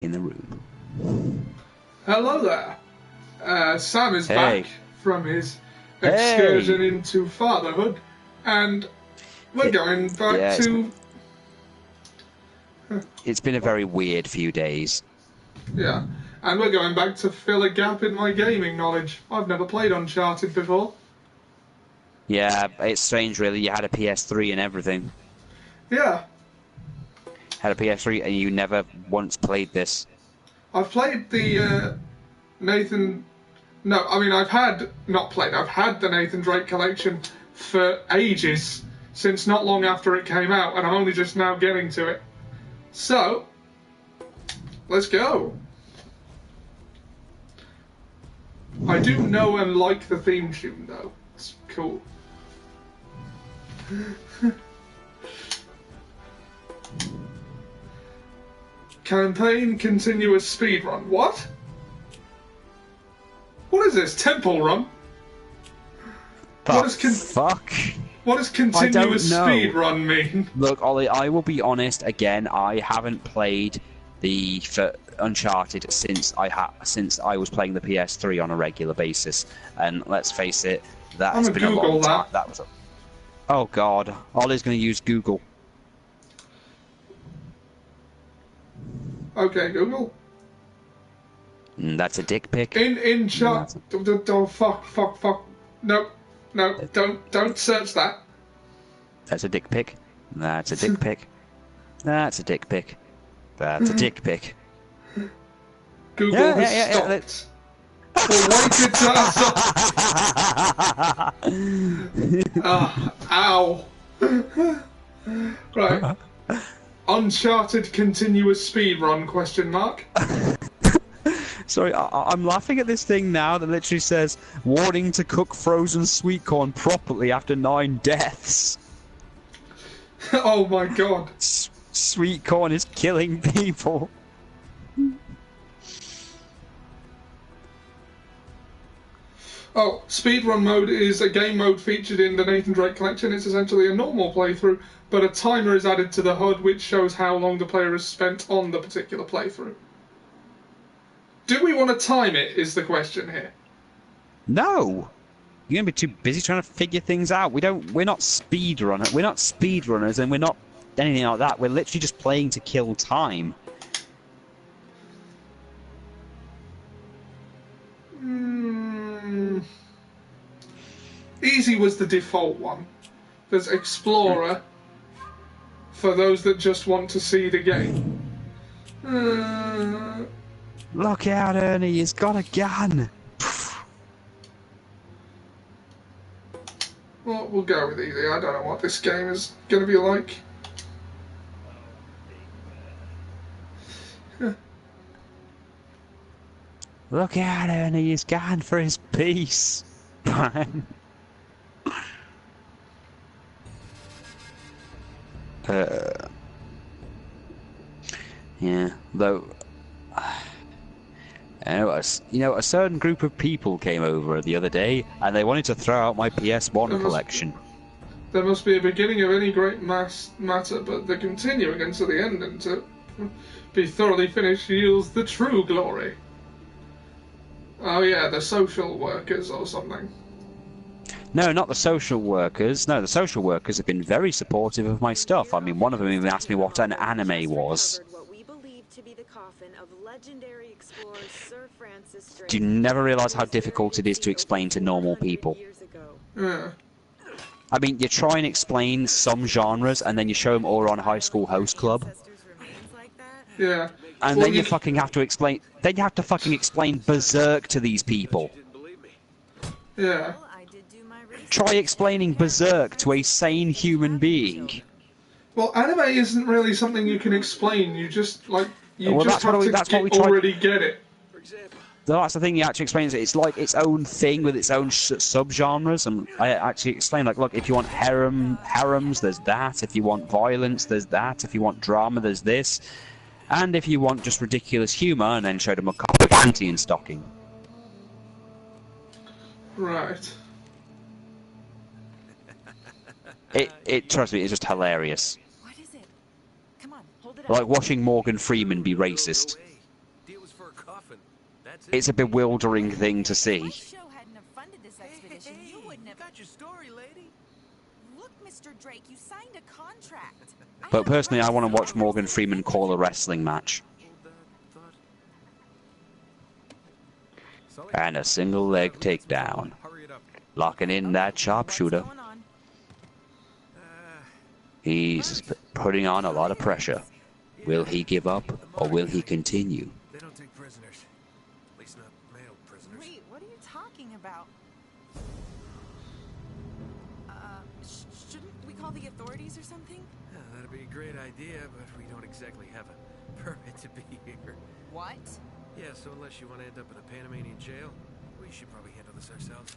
in the room. Hello there. Sam is Hey. back from his excursion Hey. into fatherhood, and we're going back Yeah, to... it's been a very weird few days. Yeah, and we're going back to fill a gap in my gaming knowledge. I've never played Uncharted before. Yeah, it's strange really. You had a PS3 and everything. Yeah, Had a PS3 and you never once played this. I've played the Nathan... No, I mean, I've had the Nathan Drake collection for ages, since not long after it came out, and I'm only just now getting to it. So, let's go. I do know and like the theme tune, though. It's cool. Campaign continuous speedrun. What? What is this? Temple run? What does continuous speedrun mean? Look, Ollie, I will be honest again. I haven't played the Uncharted since I was playing the PS3 on a regular basis, and let's face it, that's been a long time. Oh God, Ollie's going to use Google. Okay, Google. That's a dick pic. In chat. Oh, fuck. No, don't search that. That's a dick pic. That's a dick pic. That's a dick pic. That's a dick pic. Google has stopped. Related to ow. Right. Uncharted continuous speedrun, question mark. Sorry, I'm laughing at this thing now that literally says, warning to cook frozen sweet corn properly after 9 deaths. Oh my God. Sweet corn is killing people. Oh, speedrun mode is a game mode featured in the Nathan Drake collection. It's essentially a normal playthrough, but a timer is added to the HUD which shows how long the player has spent on the particular playthrough. Do we want to time it, is the question here. No! You're going to be too busy trying to figure things out. We're not speedrunners. We're not speedrunners and we're not anything like that. We're literally just playing to kill time. Easy was the default one. There's Explorer for those that just want to see the game. Look out, Ernie, he's got a gun! Well, we'll go with easy. I don't know what this game is going to be like. Look out, Ernie, he's gone for his piece! Yeah, though... a certain group of people came over the other day, and they wanted to throw out my PS1 collection. There must be a beginning of any great matter, but the continuing until the end, and to be thoroughly finished yields the true glory. Oh yeah, the social workers or something. No, not the social workers. No, the social workers have been very supportive of my stuff. I mean, one of them even asked me what an anime was. Do you never realise how difficult it is to explain to normal people? Yeah. I mean, you try and explain some genres, and then you show them all on High School Host Club. Yeah. And then you fucking have to explain... Then you have to fucking explain Berserk to these people. Yeah. Try explaining Berserk to a sane human being. Well, anime isn't really something you can explain. You just, already get it. That's the thing you actually explain. It's like its own thing with its own subgenres, and I actually explain, like, look, if you want harems, there's that. If you want violence, there's that. If you want drama, there's this. And if you want just ridiculous humour, and then showed them a copy of Panty in stocking. Right. Trust me, it's just hilarious. What is it? Come on, hold it up. Like watching Morgan Freeman be racist. it's a bewildering thing to see. My show hadn't have funded this expedition, you wouldn't have. Got your story, lady. Look, Mr. Drake, you signed a contract. But personally, I want to watch Morgan Freeman call a wrestling match. And a single leg takedown. Locking in that sharpshooter. He's putting on a lot of pressure. Will he give up, or will he continue? They don't take prisoners. At least not male prisoners. Wait, what are you talking about? Shouldn't we call the authorities or something? Yeah, that'd be a great idea, but we don't exactly have a permit to be here. What? Yeah, so unless you want to end up in a Panamanian jail, we should probably handle this ourselves.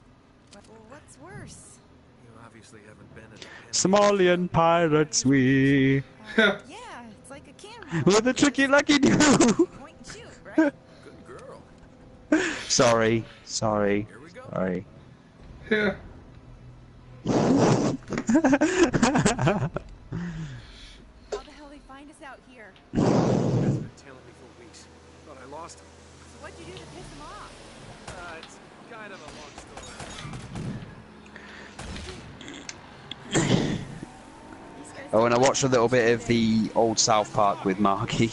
Well, what's worse? You obviously haven't been in a Somalian pirates, we. Yeah, it's like a camera. With a tricky lucky do. Point and shoot, right? good girl. Sorry. Here we go. Sorry. Yeah. How the hell they find us out here? He's been tailing me for weeks. Thought I lost him. So what'd you do to piss them off? It's kind of a long story. Oh, and I watched a little bit of the old South Park with Marky.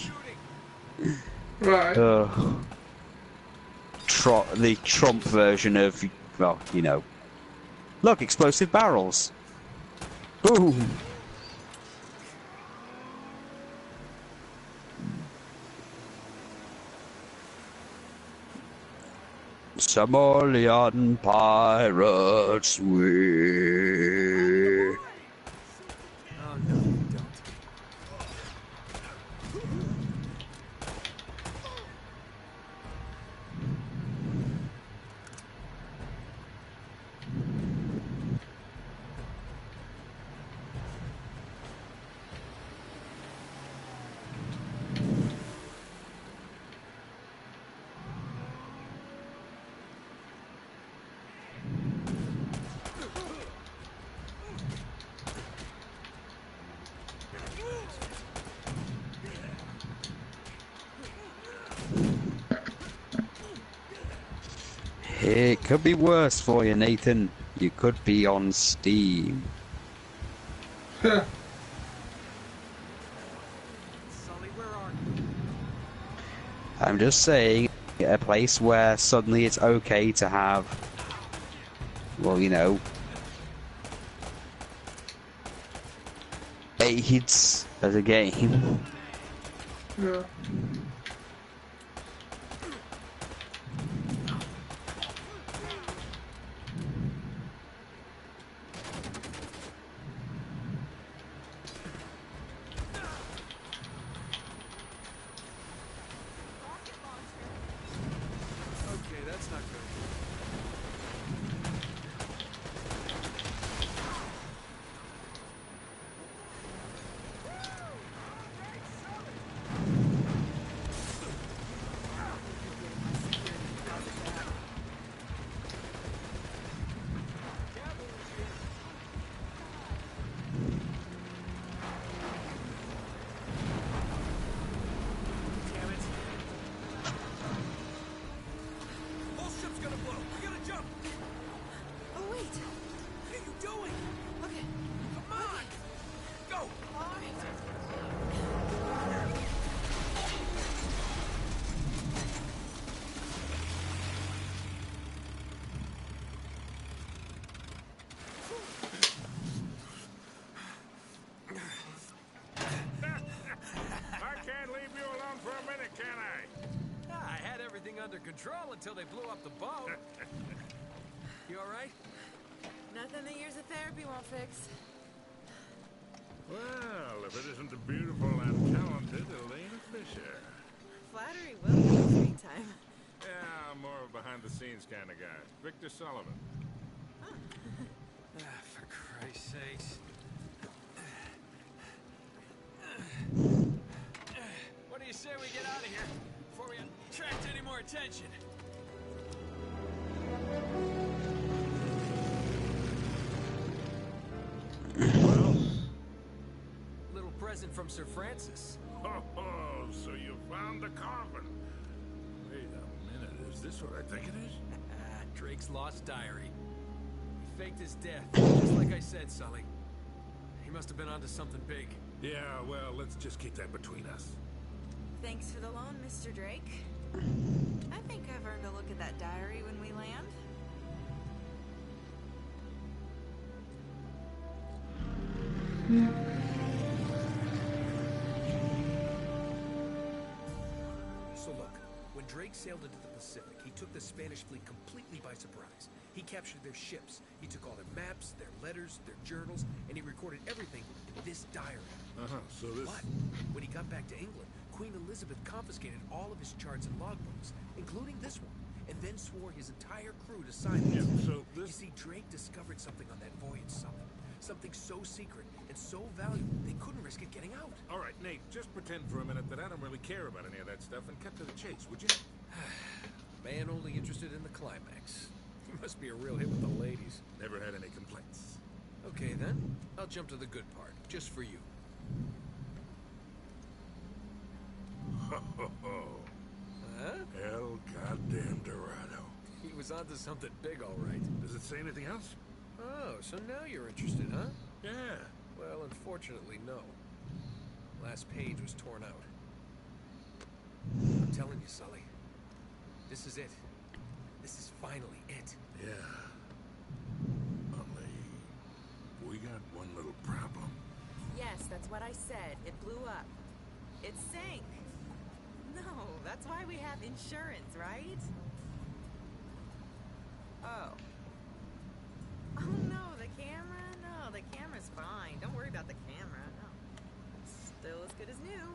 Right. The Trump version of, well, you know. Look, explosive barrels. Boom. Somalian pirates, we. Oh, no, you don't. It could be worse for you, Nathan. You could be on Steam. Yeah. Sully, where are you? I'm just saying, a place where suddenly it's okay to have, well, you know, AIDS as a game. Yeah. Okay, that's not good. Damn it. Whole ship's gonna blow. We gotta jump. Oh, wait. What are you doing? Okay. Come on. Go. All right. I can't leave you alone for a minute, can I? I had everything under control until they blew up the boat. You all right? Nothing that years of therapy won't fix. Well, if it isn't the beautiful and talented Elena Fisher. Flattery will come free time. Yeah, I'm more of a behind-the-scenes kind of guy. Victor Sullivan. For Christ's sakes. What do you say we get out of here before we attract any more attention? Well, Little present from Sir Francis. so you found the coffin. Wait a minute, is That's what I think it is. Drake's lost diary. He faked his death, just like I said, Sully. He must have been onto something big. Yeah, well, let's just keep that between us. Thanks for the loan, Mr. Drake. I think I've earned a look at that diary when we land. So look, when Drake sailed into the Pacific, he took the Spanish fleet completely by surprise. He captured their ships, he took all their maps, their letters, their journals, and he recorded everything in this diary. So this... But when he got back to England, Queen Elizabeth confiscated all of his charts and logbooks, including this one, and then swore his entire crew to silence. Yeah, so You this... see, Drake discovered something on that voyage, Sully. Something so secret and so valuable, they couldn't risk it getting out. All right, Nate, just pretend for a minute that I don't really care about any of that stuff and cut to the chase, would you? Man only interested in the climax. He must be a real hit with the ladies. Never had any complaints. Okay, then. I'll jump to the good part, just for you. Ho, ho, ho. Huh? El goddamn Dorado. He was onto something big, all right. Does it say anything else? Oh, so now you're interested, huh? Yeah. Well, unfortunately, no. Last page was torn out. I'm telling you, Sully. This is it. This is finally it. Yeah. Only... we got one little problem. Yes, that's what I said. It blew up. It sank. No, that's why we have insurance, right? Oh. Oh no, the camera? No, the camera's fine. Don't worry about the camera. No. Still as good as new.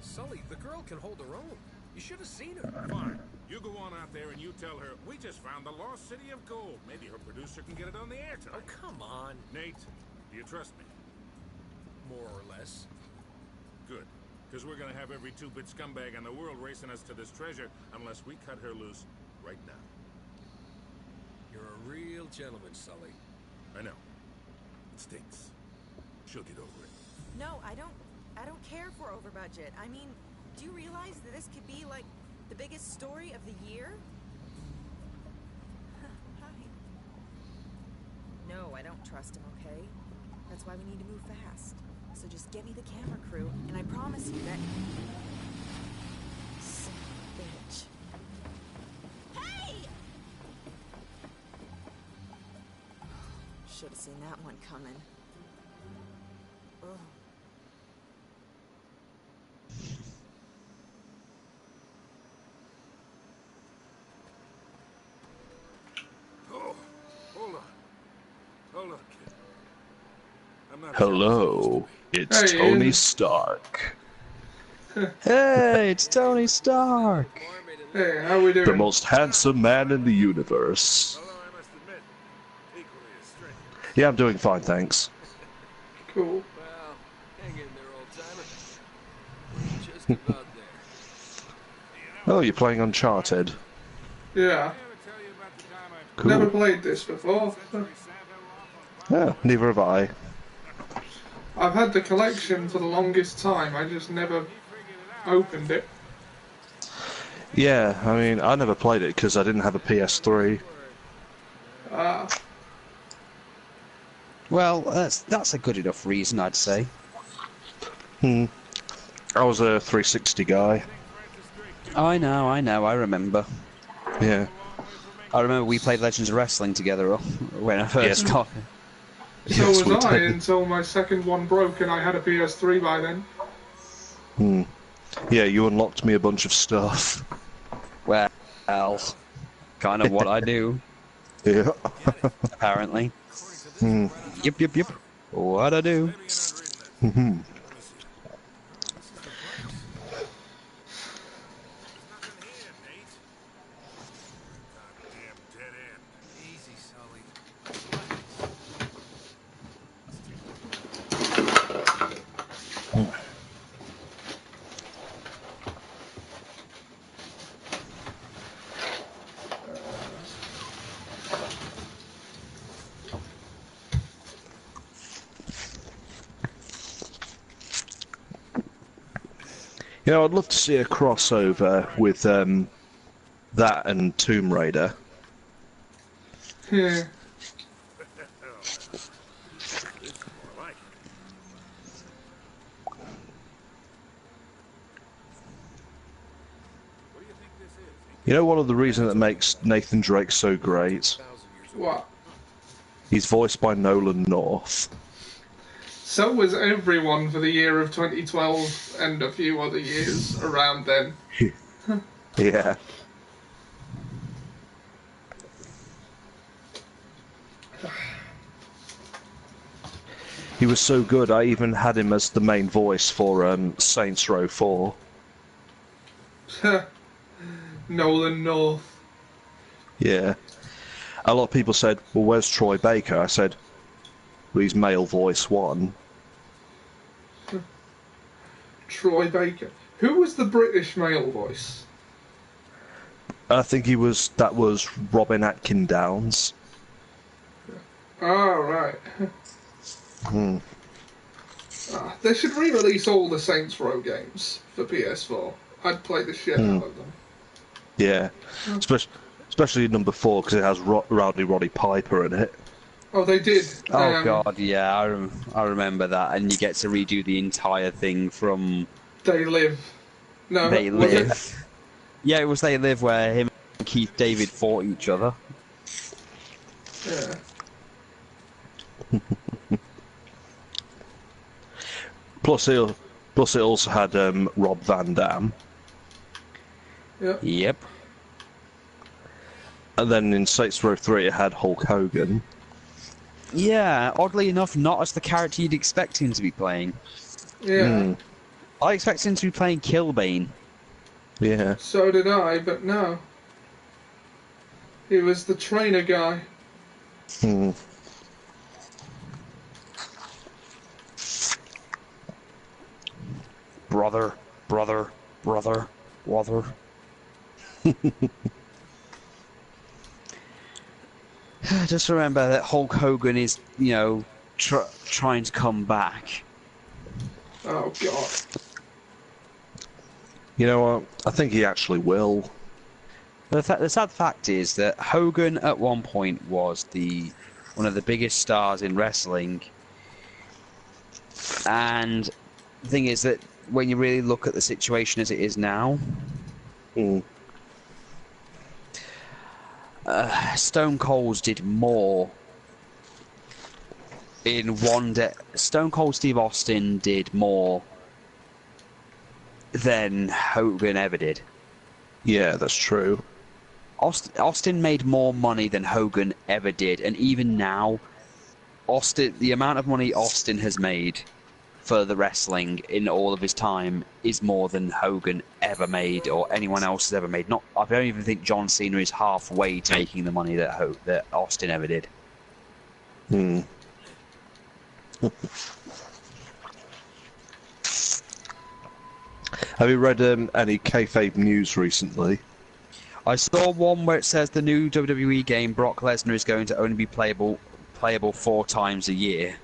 Sully, the girl can hold her own. You should have seen her. Fine. You go on out there and you tell her, we just found the lost city of gold. Maybe her producer can get it on the air Oh, tonight. come on. Nate, do you trust me? More or less. Good. Because we're gonna have every two-bit scumbag in the world racing us to this treasure unless we cut her loose right now. You're a real gentleman, Sully. I know. It stinks. She'll get over it. No, I don't care for over budget. I mean, do you realize that this could be like the biggest story of the year? Hi. No, I don't trust him, okay? That's why we need to move fast. So just get me the camera crew, and I promise you that... Son of a bitch. Hey! Should have seen that one coming. Ugh. Oh, hold on. Hold on, kid. I'm not... Hello, it's Hey, Tony Ian. Stark. Hey, it's Tony Stark, Hey, how we doing? the most handsome man in the universe. Although I must admit, equally as strange. Yeah, I'm doing fine, thanks. Cool. Well, hang in there, old-timer. We're just about there. Oh, you're playing Uncharted. Yeah. Did I ever tell you about the time I Cool. Never played this before. Century Santa off on Yeah, neither have I. I've had the collection for the longest time. I just never opened it. Yeah, I mean, I never played it because I didn't have a PS3. Ah, Well, that's a good enough reason, I'd say. I was a 360 guy. I know, I remember. Yeah. I remember we played Legends of Wrestling together when I first got it. so Yes, we was I did. until my second one broke and I had a PS3 by then. Yeah, you unlocked me a bunch of stuff. Well, kind of what I do, Yeah. apparently. Yep. What I do. Goddamn dead end. Easy, Sully. You know, I'd love to see a crossover with That and Tomb Raider. Yeah. This is more like it. What do you think this is? You know, one of the reasons that makes Nathan Drake so great? What? He's voiced by Nolan North. So was everyone for the year of 2012 and a few other years around then. Yeah. He was so good, I even had him as the main voice for Saints Row 4. Nolan North. Yeah. A lot of people said, well, where's Troy Baker? I said, well, he's male voice 1. Troy Baker. Who was the British male voice? I think that was Robin Atkin Downs. Oh, right. Hmm. They should re-release all the Saints Row games for PS4. I'd play the shit out of them. Yeah. Especially number 4, because it has Rowdy Roddy Piper in it. Oh, they did. Oh god, yeah, I remember that, and you get to redo the entire thing from They Live. No, They was it? Live. Yeah, it was They Live where him and Keith David fought each other. Yeah. Plus it also had Rob Van Dam. Yeah. Yep. And then in Saints Row 3 it had Hulk Hogan. Yeah, oddly enough, not as the character you'd expect him to be playing. Yeah. I expect him to be playing Killbane. Yeah. So did I, but no. He was the trainer guy. Hmm. Brother. Just remember that Hulk Hogan is, trying to come back. Oh, God. You know what? I think he actually will. The sad fact is that Hogan at one point was one of the biggest stars in wrestling, and the thing is that when you really look at the situation as it is now, Stone Cold did more in one day. Stone Cold Steve Austin did more than Hogan ever did. Yeah, that's true. Austin made more money than Hogan ever did, and even now, the amount of money Austin has made for the wrestling in all of his time is more than Hogan ever made or anyone else has ever made. I don't even think John Cena is halfway to making the money that Austin ever did. Hmm. Have you read any kayfabe news recently? I saw one where it says the new WWE game Brock Lesnar is going to only be playable 4 times a year.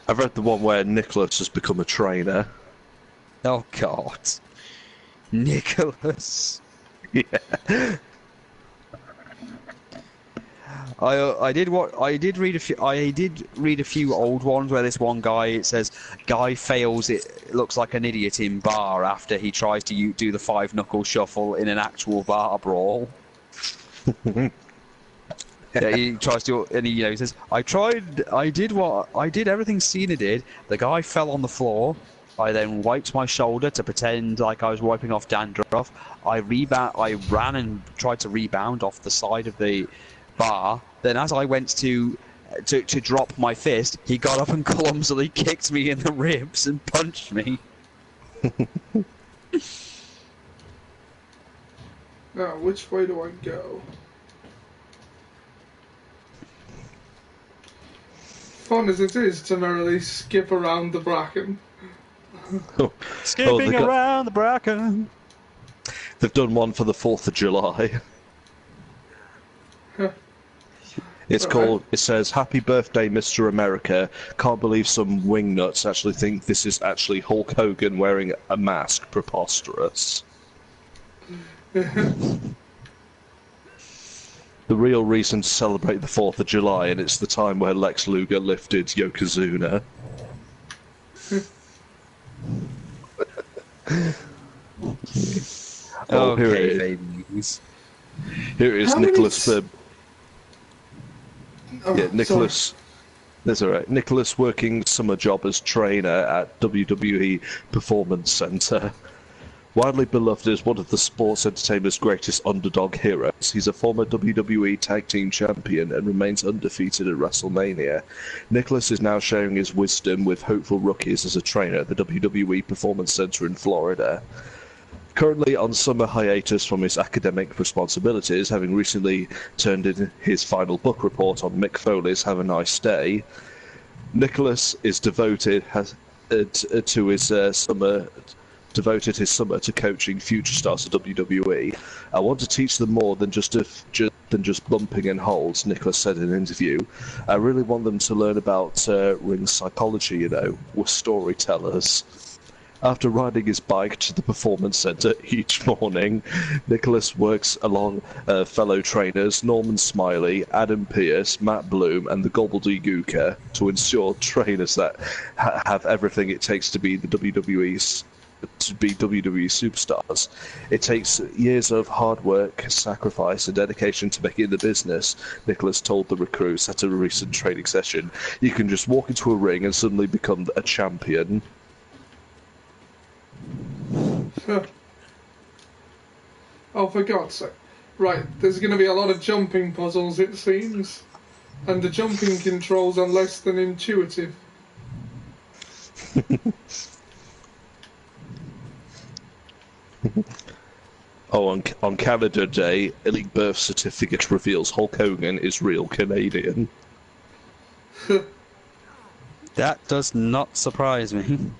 I've read the one where Nicholas has become a trainer. Oh God, Nicholas. Yeah. I did read a few old ones where this one guy, it says guy fails, it looks like an idiot in bar after he tries to do the 5-knuckle shuffle in an actual bar brawl. Yeah, he tries to, and he says, I did everything Cena did. The guy fell on the floor. I then wiped my shoulder to pretend like I was wiping off dandruff. I ran and tried to rebound off the side of the bar. Then as I went to drop my fist, he got up and clumsily kicked me in the ribs and punched me. Now, which way do I go? Fun as it is to merrily skip around the bracken. Skipping around the bracken. They've done one for the 4th of July. It says, Happy birthday, Mr. America. Can't believe some wingnuts actually think this is actually Hulk Hogan wearing a mask. Preposterous. The real reason to celebrate the 4th of July, and it's the time where Lex Luger lifted Yokozuna. Oh, here it is. Babies. Here it is, How many Nicholas. Oh, Yeah, Nicholas. sorry. That's all right. Nicholas working summer job as trainer at WWE Performance Center. Widely beloved as one of the sports entertainment's greatest underdog heroes, he's a former WWE Tag Team Champion and remains undefeated at WrestleMania. Nicholas is now sharing his wisdom with hopeful rookies as a trainer at the WWE Performance Center in Florida. Currently on summer hiatus from his academic responsibilities, having recently turned in his final book report on Mick Foley's Have a Nice Day, Nicholas is devoted his summer to coaching future stars of WWE. I want to teach them more than just bumping and holds, Nicholas said in an interview. I really want them to learn about ring psychology, you know, we're storytellers. After riding his bike to the performance center each morning, Nicholas works along fellow trainers Norman Smiley, Adam Pearce, Matt Bloom, and the Gobbledygooker to ensure trainers that have everything it takes to be WWE superstars. It takes years of hard work, sacrifice, and dedication to make it in the business, Nicholas told the recruits at a recent training session. You can just walk into a ring and suddenly become a champion. Oh, for God's sake. Right, there's going to be a lot of jumping puzzles, it seems. And the jumping controls are less than intuitive. Oh, on Canada Day, elite birth certificate reveals Hulk Hogan is real Canadian. That does not surprise me.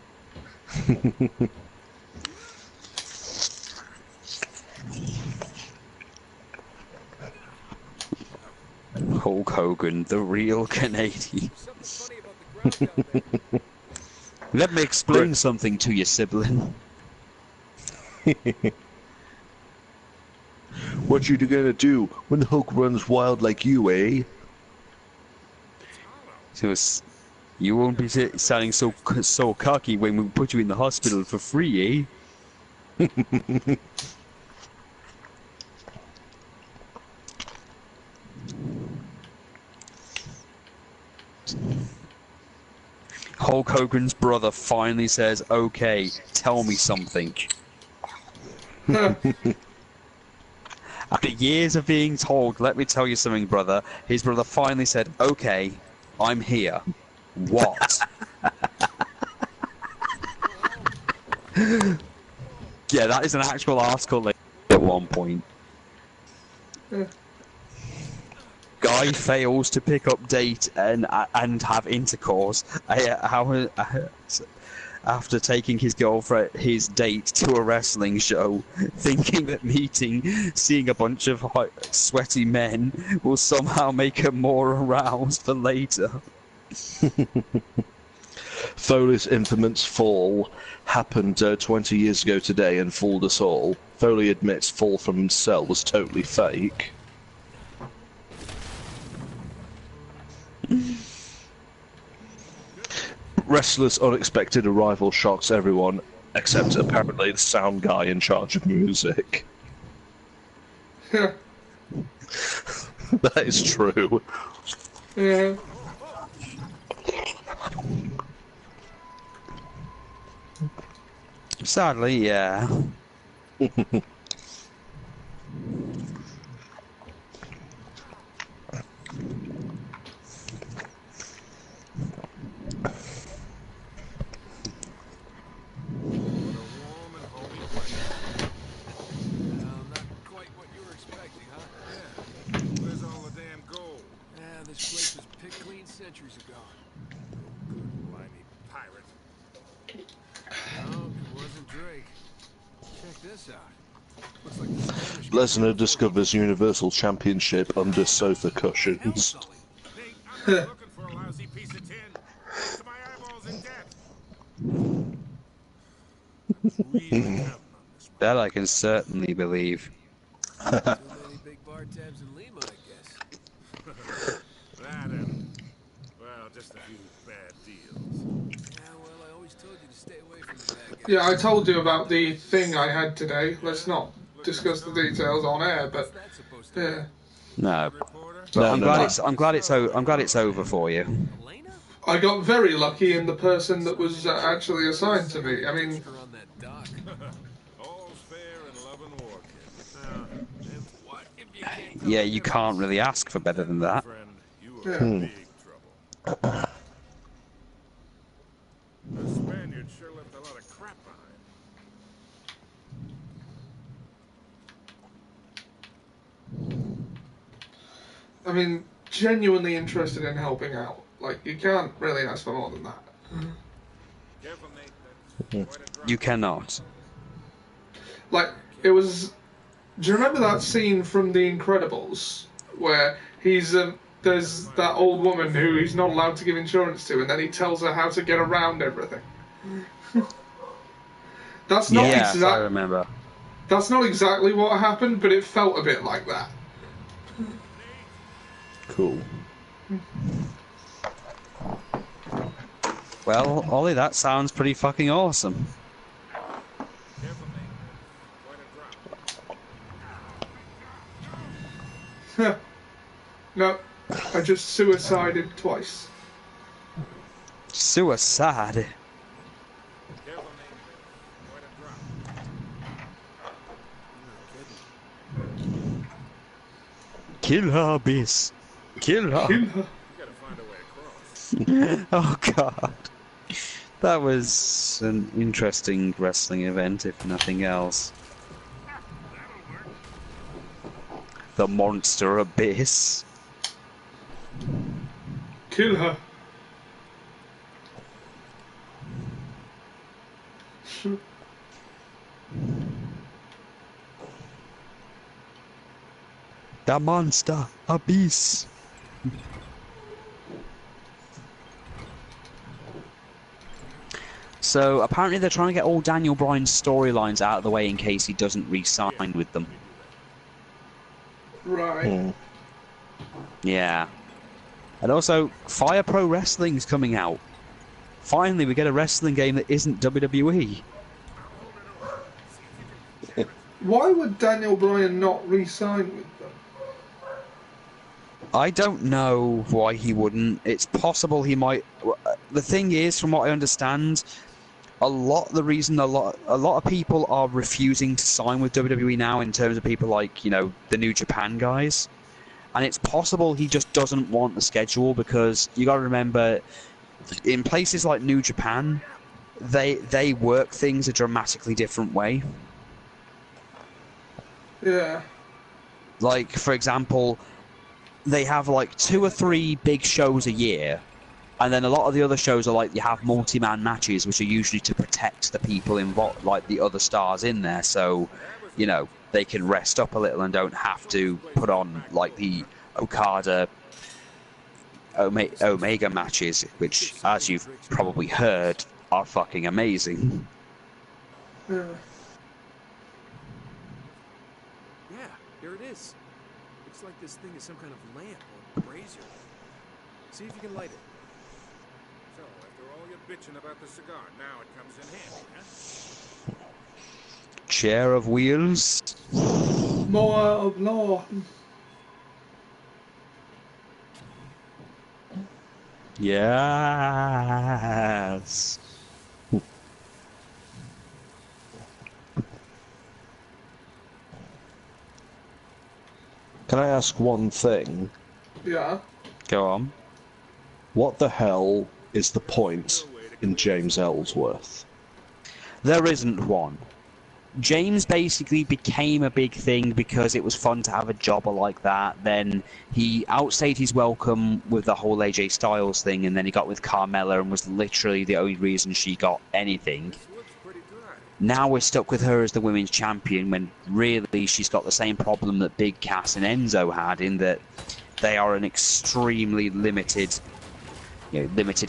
Hulk Hogan, the real Canadian. Something funny about the ground down there. Let me explain something to you, sibling. What you gonna do when Hulk runs wild like you, eh? So you won't be sounding so cocky when we put you in the hospital for free, eh? Hulk Hogan's brother finally says, "Okay, tell me something." After years of being told, "Let me tell you something, brother," his brother finally said, "Okay, I'm here. What?" Yeah, that is an actual article at one point. Guy fails to pick up date and have intercourse after taking his girlfriend, his date, to a wrestling show, thinking that seeing a bunch of sweaty men will somehow make her more aroused for later. Foley's infamous fall happened 20 years ago today and fooled us all. Foley admits fall from himself was totally fake. Wrestler's unexpected arrival shocks everyone, except apparently the sound guy in charge of music. Yeah. That is true. Yeah. Sadly, yeah. Where's all the damn gold? Yeah, this place was picked clean centuries ago. Good blimey pirate. No, it wasn't Drake. Check this out. Looks like the Spanish... Lesnar discovers Universal Championship under sofa cushions. Nate, I'm not looking for a lousy piece of tin. To my eyeballs in debt. Really counting on this That I can certainly believe. Too many big bar tabs in Lima, I guess. That and, well, just a few bad deals. Yeah, well, I always told you to stay away from the bad guys. Yeah, I told you about the thing I had today. Let's not discuss the details on air, What's but that supposed to mean? yeah. No, Reporter? but No, I'm no, glad no. it's over for you. Elena? I got very lucky in the person that was actually assigned to me. I mean, Picture her on that dock. All's fair in love and war, kid. And what if you can't tell Yeah, the you difference? can't really ask for better than that. Friend, you are Yeah. in big trouble. The Spaniards sure left a lot of crap behind. I mean, genuinely interested in helping out. Like, you can't really ask for more than that. Careful, Nate. That's quite a drop. You cannot. Like, it was. Do you remember that scene from The Incredibles where there's that old woman who he's not allowed to give insurance to, and then he tells her how to get around everything. That's not Yes, I remember. That's not exactly what happened, but it felt a bit like that. Cool. Well, Ollie, that sounds pretty fucking awesome. Careful, Nate. That's quite a drop. No, I just suicided twice. Suicide. Careful, Nate. That's quite a drop. Kill her, Abyss. Kill her. Kill her. You gotta find a way across. Oh god. That was an interesting wrestling event, if nothing else. The Monster Abyss. Kill her. The Monster Abyss. So apparently they're trying to get all Daniel Bryan's storylines out of the way in case he doesn't re-sign with them. Right. Yeah. And also, Fire Pro Wrestling's coming out. Finally, we get a wrestling game that isn't WWE. Why would Daniel Bryan not re-sign with them? I don't know why he wouldn't. It's possible he might. The thing is, from what I understand, the reason a lot of people are refusing to sign with WWE now, in terms of people like, you know, the New Japan guys, and it's possible he just doesn't want the schedule, because you got to remember, in places like New Japan, they work things a dramatically different way. Yeah. Like, for example, they have like 2 or 3 big shows a year, and then a lot of the other shows are like, you have multi-man matches, which are usually to protect the people involved, like the other stars in there, so, you know, they can rest up a little and don't have to put on like the Okada Omega matches, which, as you've probably heard, are fucking amazing. Yeah. Yeah, here it is. Looks like this thing is some kind of lamp or brazier. See if you can light it. So, after all your bitching about the cigar, now it comes in handy, huh? Chair of wheels. More of law. Yes. Can I ask one thing? Yeah. Go on. What the hell is the point in James Ellsworth? There isn't one. James basically became a big thing because it was fun to have a jobber like that. Then he outstayed his welcome with the whole AJ Styles thing, and then he got with Carmella and was literally the only reason she got anything. Now we're stuck with her as the women's champion, when really she's got the same problem that Big Cass and Enzo had, in that they are an extremely limited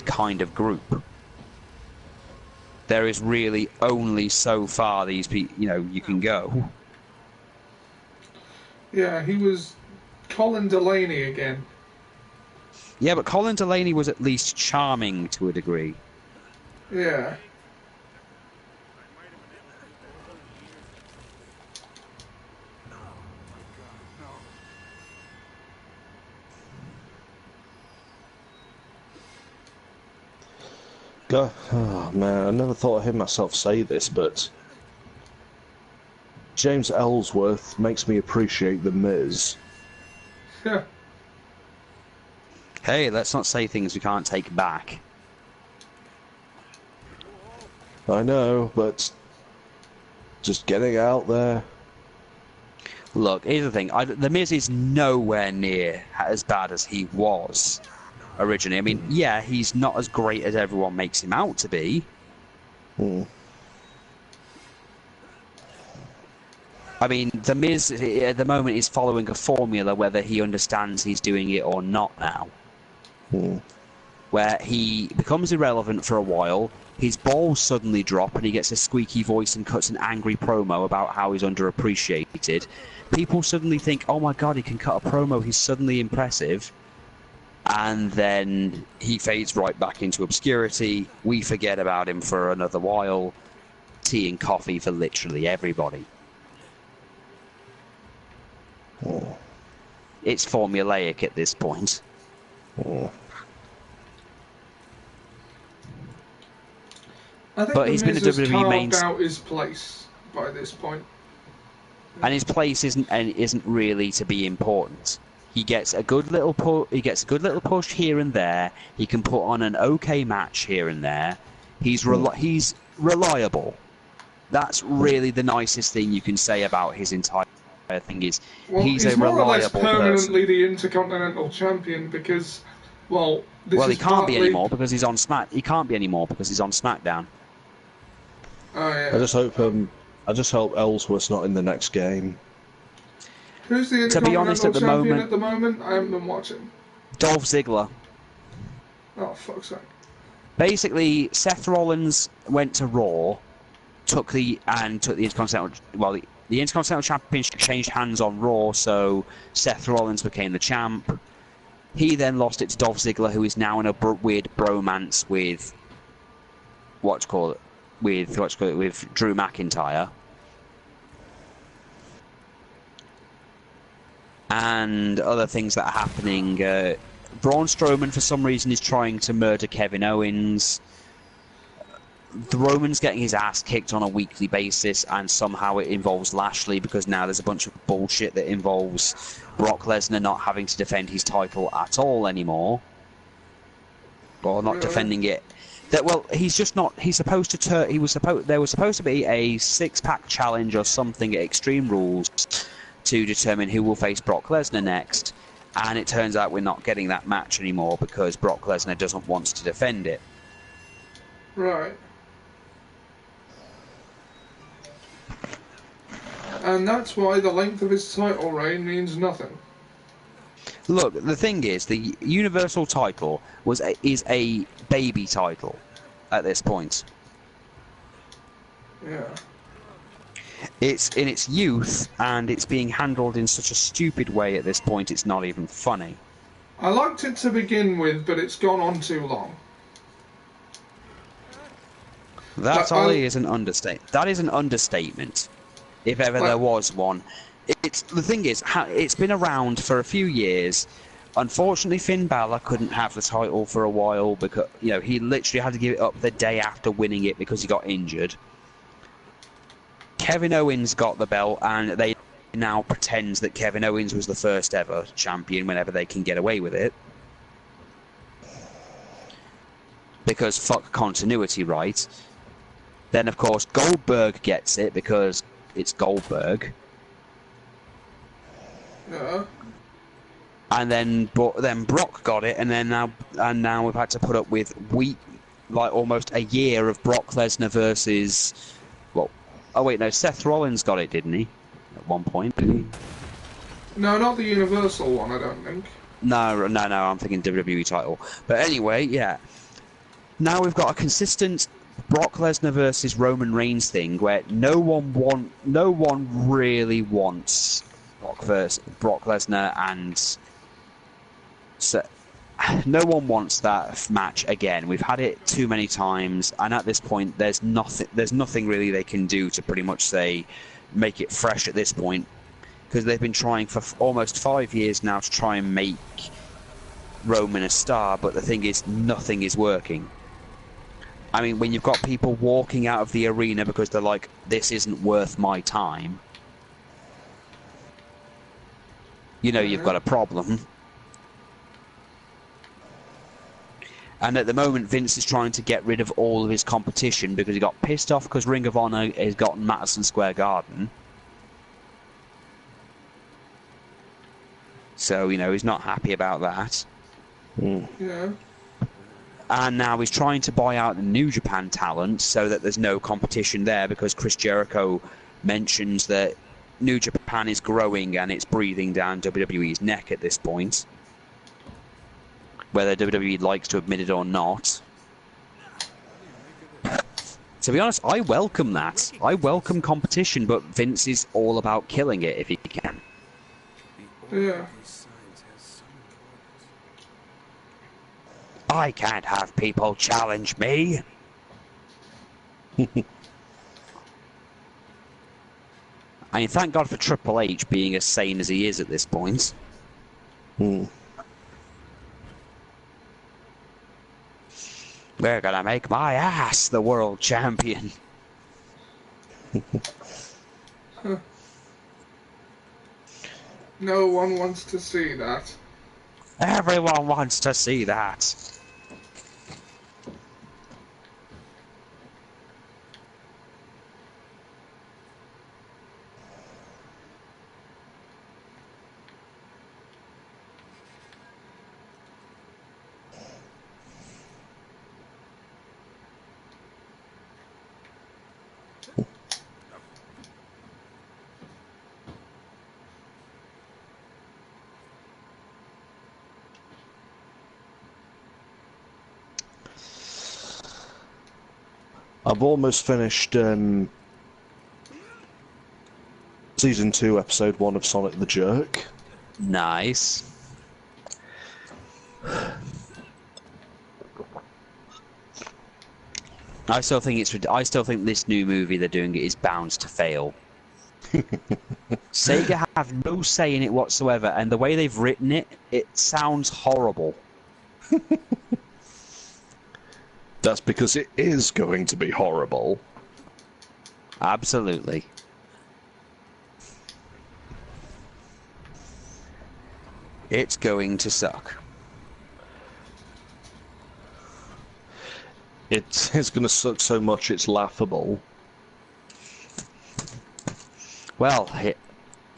kind of group. there is really only so far these people, you can go. Yeah, he was Colin Delaney again. Yeah, but Colin Delaney was at least charming to a degree. Yeah. God, oh man, I never thought I'd hear myself say this, but James Ellsworth makes me appreciate The Miz. Yeah. Hey, let's not say things we can't take back. I know, but just getting out there. Look, here's the thing. The Miz is nowhere near as bad as he was originally. I mean, yeah, he's not as great as everyone makes him out to be. I mean, The Miz at the moment is following a formula whether he understands he's doing it or not now. Where he becomes irrelevant for a while, his balls suddenly drop and he gets a squeaky voice and cuts an angry promo about how he's underappreciated. People suddenly think, oh my god, he can cut a promo, he's suddenly impressive. And then he fades right back into obscurity. We forget about him for another while. Tea and coffee for literally everybody. It's formulaic at this point. I think But he's been a Miz has WWE main, carved out his place by this point. and his place isn't really to be important. He gets a good little push here and there. He can put on an okay match here and there. He's reliable. That's really the nicest thing you can say about his entire thing is he's a more or less reliable permanently person. the Intercontinental Champion because, He can't be anymore because he's on He can't be anymore because he's on SmackDown. Oh yeah. I just hope Ellsworth's not in the next game. Who's the To be honest, Intercontinental Champion moment- at the moment? I haven't been watching. Dolph Ziggler. Oh fuck's sake. Basically, Seth Rollins went to Raw, took the Intercontinental. Well, the Intercontinental Championship changed hands on Raw, so Seth Rollins became the champ. He then lost it to Dolph Ziggler, who is now in a weird bromance with with Drew McIntyre. And other things that are happening. Braun Strowman, for some reason, is trying to murder Kevin Owens. The Roman's getting his ass kicked on a weekly basis, and somehow it involves Lashley because now there's a bunch of bullshit that involves Brock Lesnar not having to defend his title at all anymore. Or not defending it. He's just not. He's supposed to turn. There was supposed to be a 6-pack challenge or something at Extreme Rules to determine who will face Brock Lesnar next, and it turns out we're not getting that match anymore because Brock Lesnar doesn't want to defend it. Right. And that's why the length of his title reign means nothing. Look, the thing is, the Universal title is a baby title at this point. Yeah. It's in its youth, and it's being handled in such a stupid way at this point, it's not even funny. I liked it to begin with, but it's gone on too long. That is an understatement. That is an understatement, if ever there was one. The thing is, it's been around for a few years. Unfortunately, Finn Balor couldn't have the title for a while because he literally had to give it up the day after winning it because he got injured. Kevin Owens got the belt, and they now pretend that Kevin Owens was the first ever champion whenever they can get away with it. Because fuck continuity, right? Then, of course, Goldberg gets it because it's Goldberg. Yeah. And then Brock got it, and now we've had to put up with almost a year of Brock Lesnar versus. Oh wait, no, Seth Rollins got it, didn't he? At one point, didn't he? No, not the Universal one, I don't think. No, I'm thinking WWE title. But anyway, yeah. Now we've got a consistent Brock Lesnar versus Roman Reigns thing, where no one really wants Brock Lesnar, and so no one wants that match again. We've had it too many times, and at this point, there's nothing really they can do to pretty much say make it fresh at this point, because they've been trying for almost 5 years now to try and make Roman a star, but the thing is, nothing is working. I mean, when you've got people walking out of the arena because they're like, this isn't worth my time, you know you've got a problem. And at the moment, Vince is trying to get rid of all of his competition because he got pissed off because Ring of Honor has gotten Madison Square Garden. So, you know, he's not happy about that. Yeah. And now he's trying to buy out the New Japan talent so that there's no competition there, because Chris Jericho mentions that New Japan is growing and it's breathing down WWE's neck at this point. Whether WWE likes to admit it or not. To be honest, I welcome that. I welcome competition, but Vince is all about killing it if he can. Yeah. I can't have people challenge me. I mean, thank God for Triple H being as sane as he is at this point. We're gonna make my ass the world champion. No one wants to see that. Everyone wants to see that. I've almost finished Season 2, Episode 1 of Sonic the Jerk. Nice. I still think this new movie they're doing is bound to fail. Sega have no say in it whatsoever, and the way they've written it, it sounds horrible. That's because it is going to be horrible. Absolutely. It's going to suck. It's going to suck so much it's laughable. Well,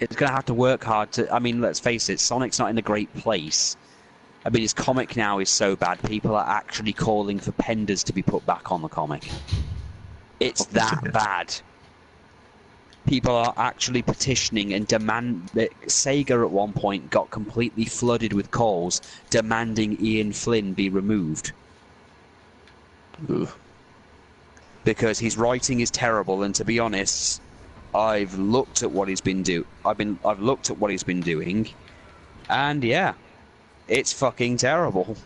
it's going to have to work hard to... I mean, let's face it, Sonic's not in a great place. I mean, his comic now is so bad, people are actually calling for penders to be put back on the comic. It's that bad. People are actually petitioning and demand... Sega at one point got completely flooded with calls demanding Ian Flynn be removed. Ugh. Because his writing is terrible, and to be honest, I've looked at what he's been I've looked at what he's been doing, and yeah, it's fucking terrible.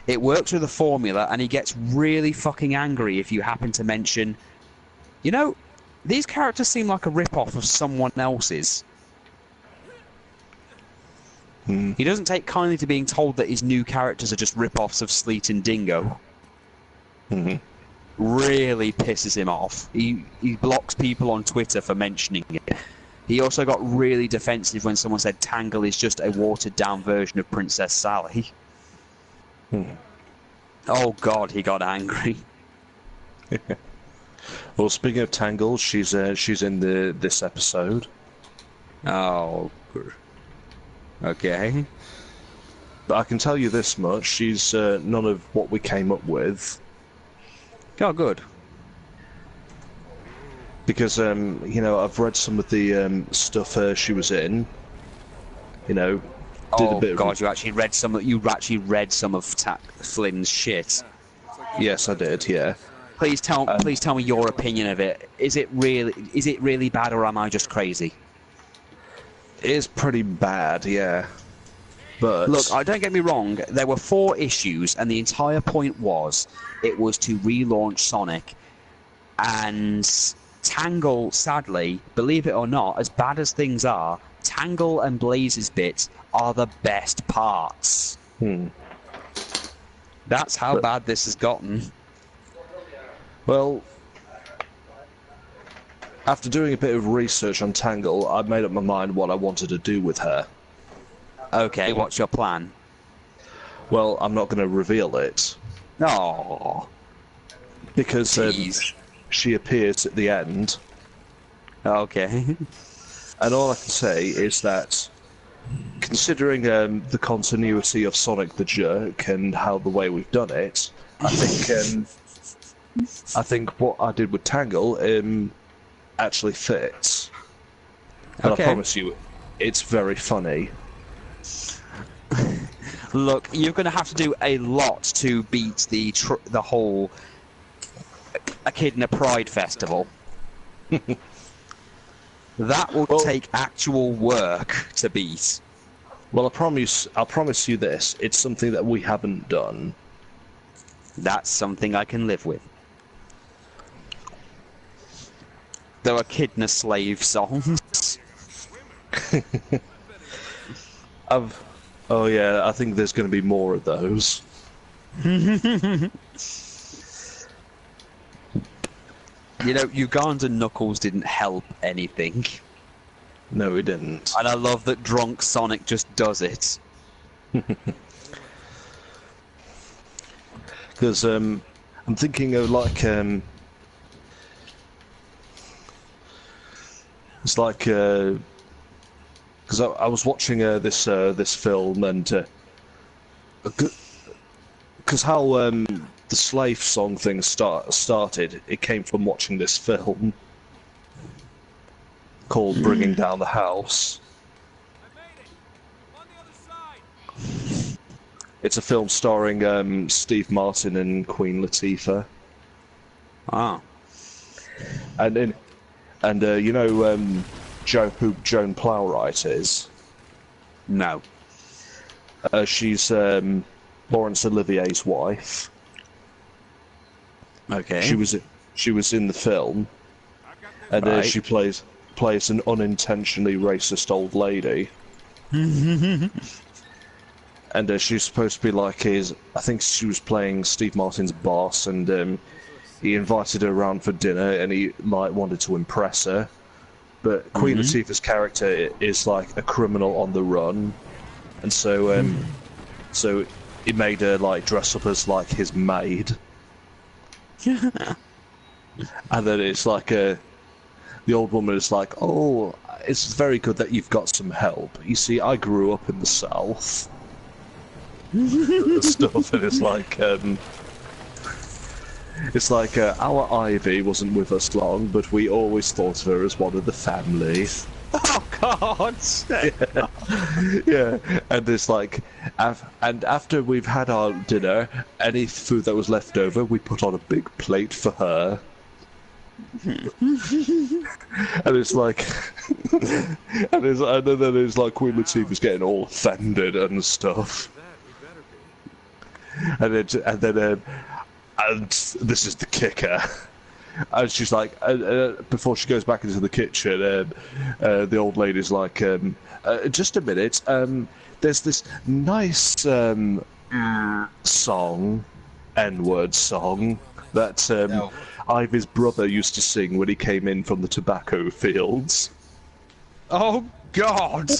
It works with a formula, and he gets really fucking angry if you happen to mention, you know, these characters seem like a rip-off of someone else's. He doesn't take kindly to being told that his new characters are just rip-offs of Sleet and Dingo. Really pisses him off. He blocks people on Twitter for mentioning it. He also got really defensive when someone said Tangle is just a watered-down version of Princess Sally. Oh God, he got angry. Well, speaking of Tangle, she's in this episode. Oh, okay. But I can tell you this much: she's none of what we came up with. Oh, good. Because you know, I've read some of the stuff she was in. You know, did a bit God, of... you actually read some of Flynn's shit. Yes, I did. Yeah. Please tell me your opinion of it. Is it really bad, or am I just crazy? It is pretty bad. Yeah. But Look, don't get me wrong. There were 4 issues, and the entire point was it was to relaunch Sonic. And Tangle, sadly, believe it or not, as bad as things are, Tangle and Blaze's bits are the best parts. That's how bad this has gotten. Well, after doing a bit of research on Tangle, I made up my mind what I wanted to do with her. Okay, what's your plan? Well, I'm not going to reveal it. Oh, because she appears at the end. Okay. And all I can say is that, considering the continuity of Sonic the Jerk and how the way we've done it, I think what I did with Tangle actually fits. And Okay. I promise you, it's very funny. Look, you're going to have to do a lot to beat the whole Echidna Pride Festival. That will take actual work to beat. Well, I'll promise you this: it's something that we haven't done. That's something I can live with. There are Echidna slave songs. Oh yeah, I think there's going to be more of those. You know, Uganda Knuckles didn't help anything. No, he didn't. And I love that drunk Sonic just does it. Because I'm thinking of like it's like because I was watching this film and because how the slave song thing started, it came from watching this film called Bringing Down the House. It's a film starring Steve Martin and Queen Latifah. Ah. And you know who Joan Plowright is? No. She's Laurence Olivier's wife. Okay. She was in the film, and Right. she plays an unintentionally racist old lady. And she's supposed to be like his. I think she was playing Steve Martin's boss, and he invited her around for dinner, and he like wanted to impress her. But Queen Latifah's character is like a criminal on the run, and so so he made her like dress up as like his maid. And then it's like the old woman is like, "Oh, it's very good that you've got some help. You see, I grew up in the South." And stuff, and it's like our Ivy wasn't with us long, but we always thought of her as one of the family. Oh God! Yeah, and it's like, and after we've had our dinner, any food that was left over, we put on a big plate for her. And it's like, and then it's like Queen Latifah's getting all offended and stuff. And then this is the kicker. And she's like, before she goes back into the kitchen, the old lady's like, just a minute, there's this nice song, N-word song, that Ivy's brother used to sing when he came in from the tobacco fields. Oh God!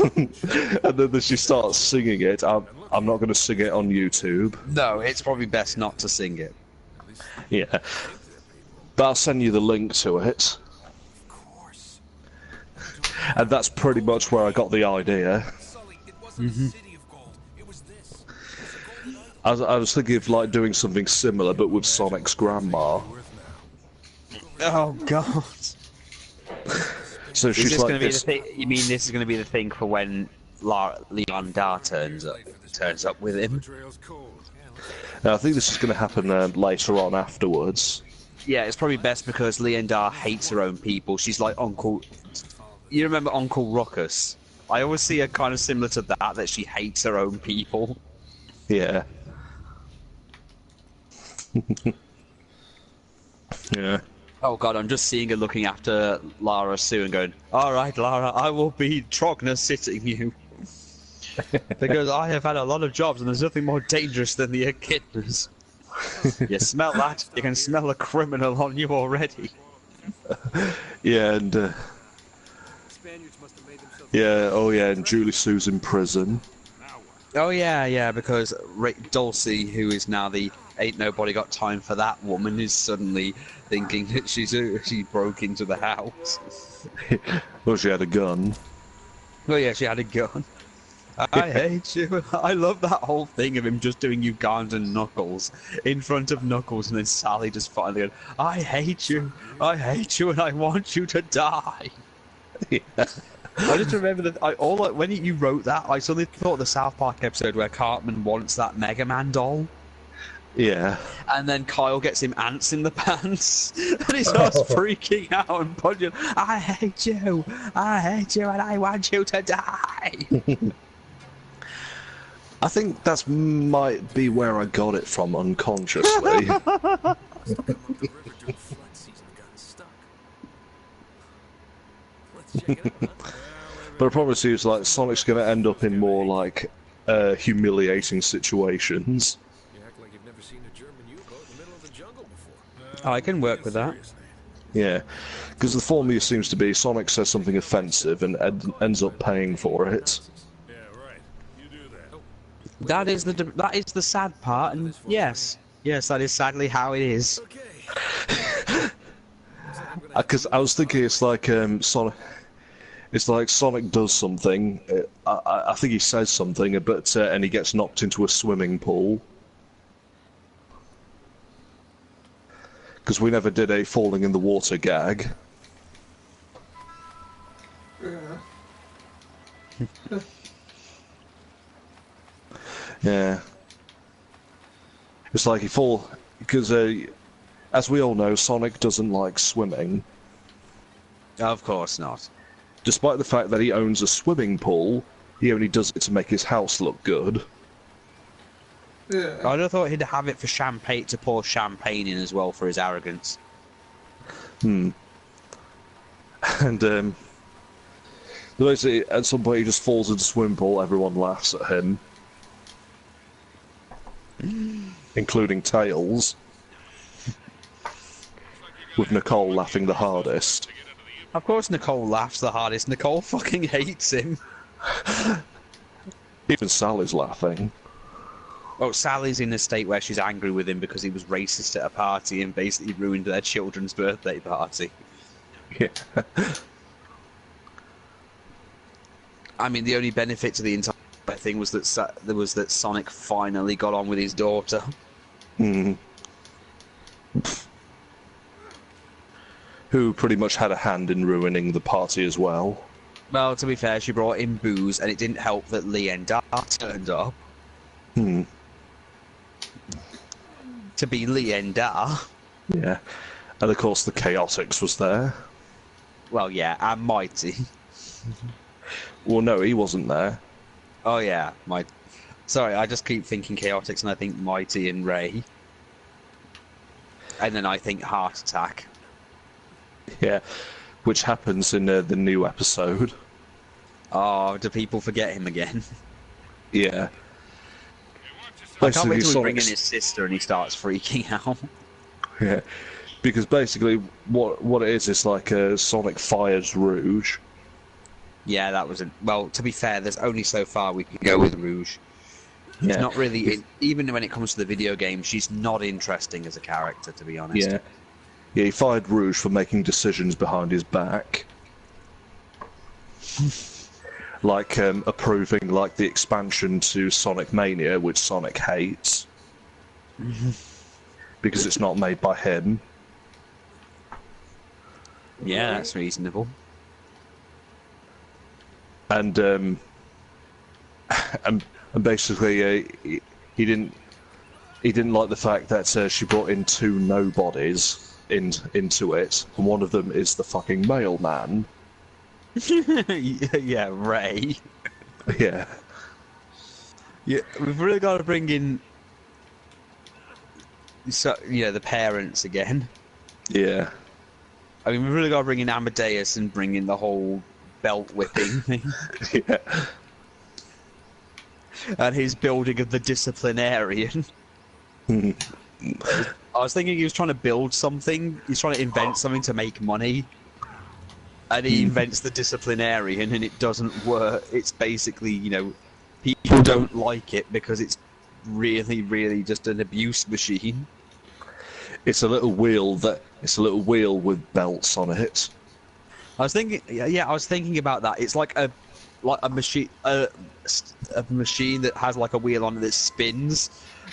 And then she starts singing it. I'm not going to sing it on YouTube. No, it's probably best not to sing it. Yeah. But I'll send you the link to it. Of course. And that's pretty much where I got the idea. Sully, it wasn't a city of gold. It was this. It was a golden idol. I was thinking of like doing something similar, but with Sonic's grandma. Oh God! So Is she's this like going to be the this. thing? You mean this is going to be the thing for when Leon Dar turns up with him? Trail's cold. Now, I think this is going to happen later on afterwards. Yeah, it's probably best because Leandar hates her own people. She's like Uncle. You remember Uncle Ruckus? I always see her kind of similar to that she hates her own people. Yeah. Yeah. Oh god, I'm just seeing her looking after Lara Sue and going, "Alright, Lara, I will be Trogner sitting you." Because I have had a lot of jobs and there's nothing more dangerous than the echidnas. You smell that? You can smell a criminal on you already. Yeah, and Spaniards must have made themselves. yeah, oh yeah, and Julie Sue's in prison. Oh yeah, because Dulcie, who is now the ain't nobody got time for that woman, is suddenly thinking that she broke into the house. Well, she had a gun. Oh yeah, she had a gun. I hate you. I love that whole thing of him just doing Ugandan Knuckles in front of Knuckles, and then Sally just finally going, I hate you, and I want you to die. Yeah. I just remember that when you wrote that, I suddenly thought of the South Park episode where Cartman wants that Mega Man doll. Yeah. And then Kyle gets him ants in the pants, and he starts freaking out and punching. I hate you, and I want you to die. I think that might be where I got it from unconsciously. Stuck up the river during flood season, got stuck. Let's check it out. Huh? But I promise you, it's like Sonic's going to end up in more like humiliating situations. You act like you've never seen a German U-boat in the middle of the jungle before. I can work with that. Yeah, because the formula seems to be Sonic says something offensive and ends up paying for it. Yeah, right. You do that. That is the sad part, and yes, that is sadly how it is. Okay. Because I was thinking it's like Sonic. It's like Sonic does something. I think he says something, but and he gets knocked into a swimming pool. Because we never did a falling in the water gag. Yeah. Yeah. It's like he because as we all know, Sonic doesn't like swimming. Of course not. Despite the fact that he owns a swimming pool, he only does it to make his house look good. Yeah. I'd have thought he'd have it for champagne to pour champagne in as well for his arrogance. And basically, at some point, he just falls into the swimming pool. Everyone laughs at him, including Tails, with Nicole laughing the hardest. Of course, Nicole laughs the hardest. Nicole fucking hates him. Even Sally's laughing. Well, Sally's in a state where she's angry with him because he was racist at a party and basically ruined their children's birthday party. Yeah. I mean, the only benefit to the entire thing was that Sonic finally got on with his daughter. Who pretty much had a hand in ruining the party as well. Well, to be fair, she brought in booze, and it didn't help that Leandar turned up. To be Leandar. Yeah. And of course the Chaotix was there. Well, yeah, and Mighty. Well, no, he wasn't there. Oh, yeah, Sorry, I just keep thinking Chaotix, and I think Mighty and Ray. And then I think Heart Attack. Yeah. Which happens in the new episode. Oh, do people forget him again? Yeah. I can't wait Basically, till we bring in Sonic's- his sister and he starts freaking out. Yeah. Because basically, what it is, it's like Sonic fires Rouge. Yeah, that was well, to be fair, there's only so far we can go with Rouge. She's not really, even when it comes to the video game, she's not interesting as a character, to be honest. Yeah. Yeah, he fired Rouge for making decisions behind his back. Like approving like the expansion to Sonic Mania, which Sonic hates. Because it's not made by him. Yeah, that's reasonable. And and basically he didn't He didn't like the fact that she brought in two nobodies into it, and one of them is the fucking mailman. Yeah, Ray. Yeah. Yeah, we've really got to bring in, the parents again. Yeah. I mean, we've really got to bring in Amadeus and bring in the whole belt whipping thing. Yeah. And his building of the disciplinarian. I was thinking he was trying to build something. He's trying to invent something to make money. And he invents the disciplinarian, and it doesn't work. It's basically, people don't like it because it's really, really just an abuse machine. It's a little wheel with belts on it. I was thinking about that. It's like a machine, a machine that has like a wheel on it that spins,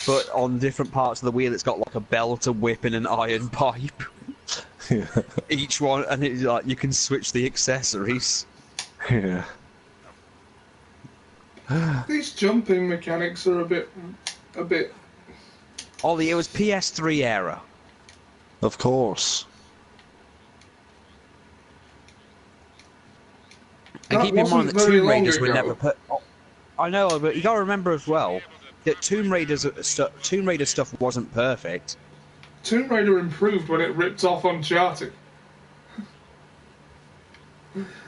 but on different parts of the wheel, it's got like a belt, a whip, and an iron pipe. Yeah. Each one, and it's like you can switch the accessories. Yeah. These jumping mechanics are a bit. Ollie, it was PS3 era. Of course. And That keep in mind wasn't that very Tomb long Raiders were ago. never put. I know, but you gotta remember as well that Tomb Raider stuff wasn't perfect. Tomb Raider improved when it ripped off Uncharted.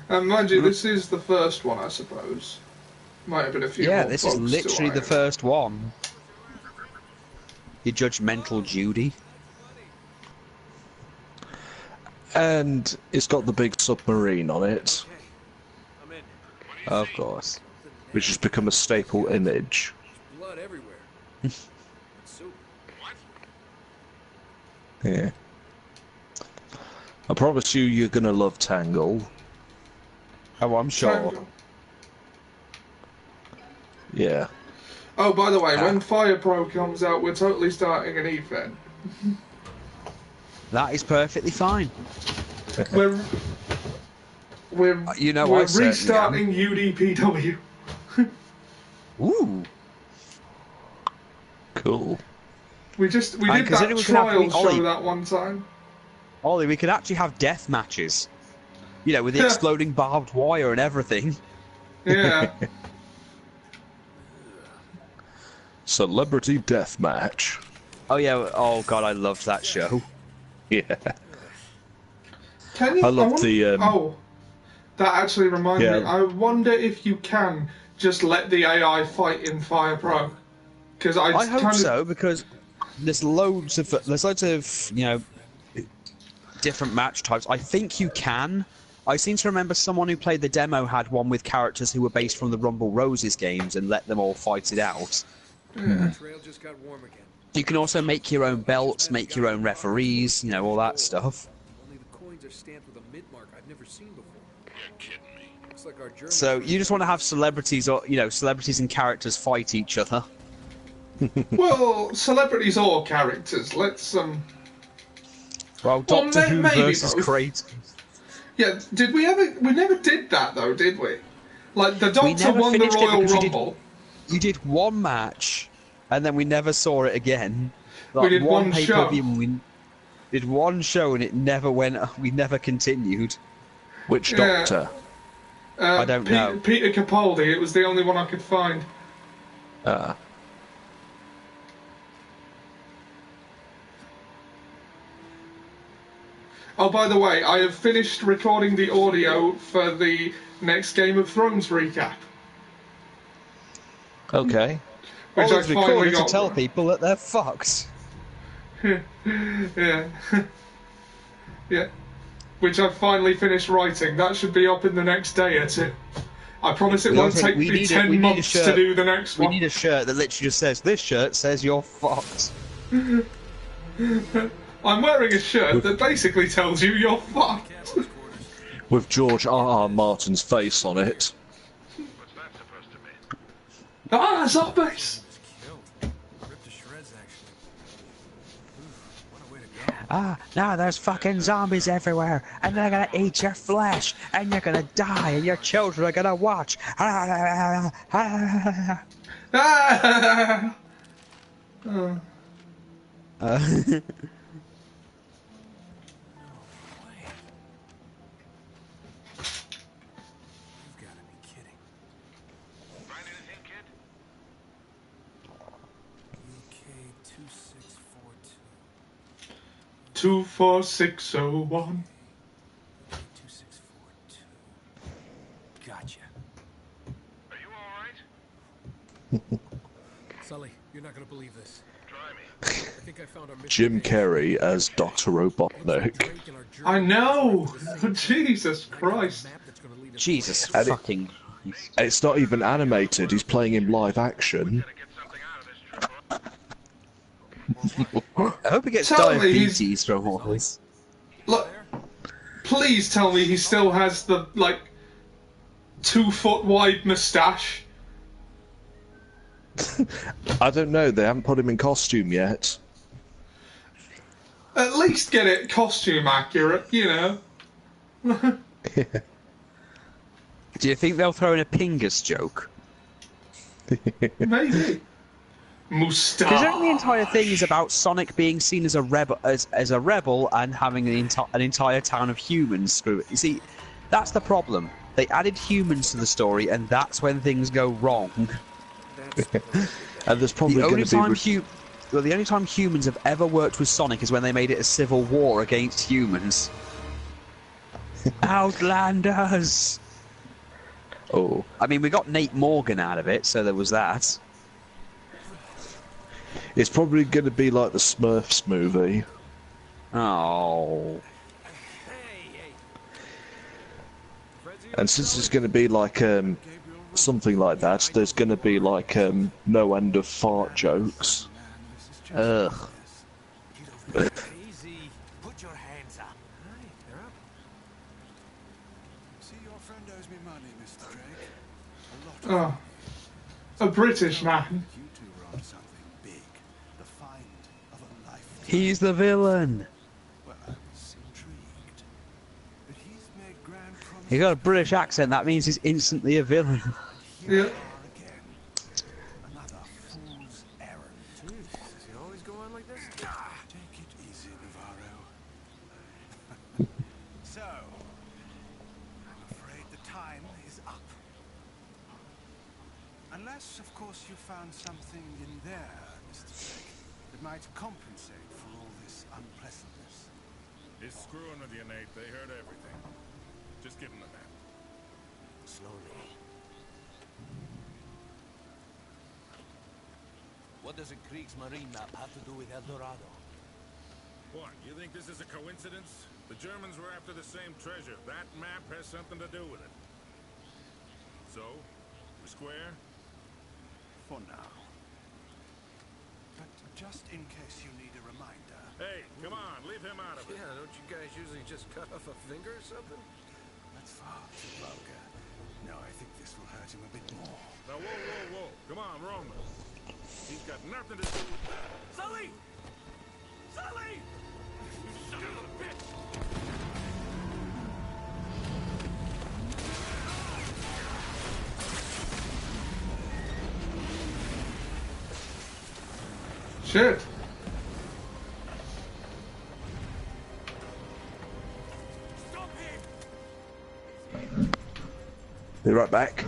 And mind you, this is the first one, I suppose. Might have been a few Yeah, more this is bugs to literally the iron. first one. You judgmental Judy. And it's got the big submarine on it, I'm in. Of course. which has become a staple image. Blood everywhere. Soup. Yeah. I promise you're gonna love Tangle. Oh, I'm sure. Tangle. Yeah. Oh, by the way, when Fire Pro comes out, we're totally starting an Eve then. That is perfectly fine. We're we're You know, we're I certainly restarting UDPW. Ooh. Cool. We And did that considering we can trial have- show Ollie. that one time. Ollie, we could actually have death matches. With the exploding barbed wire and everything. Yeah. Celebrity Deathmatch. Oh yeah. Oh god, I loved that show. Yeah. Can you? I love wonder- the, Oh, that actually reminds Yeah. me. I wonder if you can just let the AI fight in Fire Pro. Because I hope so, because there's loads of different match types. I think you can. I seem to remember someone who played the demo had one with characters who were based from the Rumble Roses games and let them all fight it out. The trail just got warm again. You can also make your own belts, make your own referees, all that stuff. Only the coins are stamped with a mid mark I've never seen before. You're kidding me. Looks like our German. So you just want to have celebrities or celebrities and characters fight each other. Well, celebrities or characters. Let's Well, Well, Doctor Who maybe versus both. Kratos. Yeah. Did we ever? We never did that though, did we? Like the Doctor never won the finished it Royal because Rumble. You did one match, and then we never saw it again. We did one show. pay-per-view, and we did one show, and it never went. We never continued. Which Yeah. Doctor? I don't know. Peter Capaldi. It was the only one I could find. Oh, by the way, I have finished recording the audio for the next Game of Thrones recap. Okay. Which All I it's finally recorded to got. tell people that they're fucked. Yeah. Yeah. Which I finally finished writing. That should be up in the next day or two. I promise it won't take me 10 months to do the next We one. need a shirt that literally just says, "This shirt says you're fucked." I'm wearing a shirt that basically tells you you're fucked. With George R.R. Martin's face on it. What's that supposed to mean? Ah, zombies! Killed. Ripped to shreds, actually. Oof, what a way to go. Now there's fucking zombies everywhere, and they're gonna eat your flesh, and you're gonna die, and your children are gonna watch. Ah! You've got to be kidding. Find anything, kid? UK 2642. 24601. 2642. Gotcha. Are you all right? Sully, you're not gonna believe this. Try me. I think I found our mission. Jim Carrey as Dr. Robotnik. Drake and our I know! journey. Jesus Christ. Map that's gonna lead us Jesus And it- fucking. It's not even animated, he's playing in live action. Gotta get something out of this, trooper. I hope he gets Tell me diabetes from all this. Look, please tell me he still has the, like, 2-foot wide moustache. I don't know, they haven't put him in costume yet. At least get it costume accurate, you know. Do you think they'll throw in a Pingus joke? Maybe. Moustache. Because the entire thing is about Sonic being seen as a rebel, as a rebel, and having an entire town of humans screw it. You see, that's the problem. They added humans to the story, and that's when things go wrong. And there's probably The going only to be... time the only time humans have ever worked with Sonic is when they made it a civil war against humans. Outlanders. Oh, I mean, we got Nate Morgan out of it, so there was that. it's probably going to be like the Smurfs movie. Oh. And since it's going to be like something like that, there's going to be like no end of fart jokes. Ugh. Easy. Put your hands up. Hi, they're up. See, your friend owes me money, Mr. Drake. A lot of Oh, a British man. you two were on something big. The find of a life. He's the villain. Well, I was intrigued. But he's made grand promises. He got a British accent. That means he's instantly a villain. Yeah. Again. Another fool's errand. Does he always go on like this? Take it easy, Navarro. So, I'm afraid the time is up. Unless, of course, you found something in there, Mr. Drake, that might compensate for all this unpleasantness. He's screwing with you, Nate. They heard everything. Just give him the map. Slowly. What does a Kriegsmarine map have to do with El Dorado? What, you think this is a coincidence? The Germans were after the same treasure. That map has something to do with it. So, we're square? For now. But just in case you need a reminder. Hey, come on, leave him out of it. Yeah, don't you guys usually just cut off a finger or something? That's far too vulgar. No, I think this will hurt him a bit more. Now, whoa, whoa, whoa. Come on, Roman. He's got nothing to do with... Sully! Sully! You son of a bitch! Shit. Stop him! Be right back.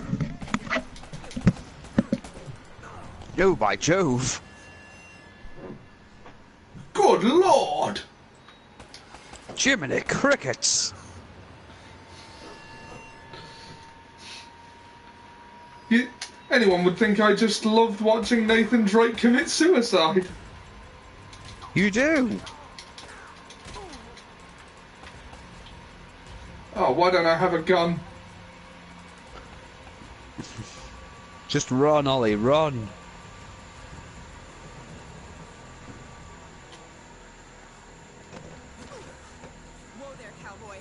Oh, by Jove. Good lord. Jiminy crickets. Anyone would think I just loved watching Nathan Drake commit suicide. You do. Oh, why don't I have a gun? Just run, Ollie, run. Whoa there, cowboy.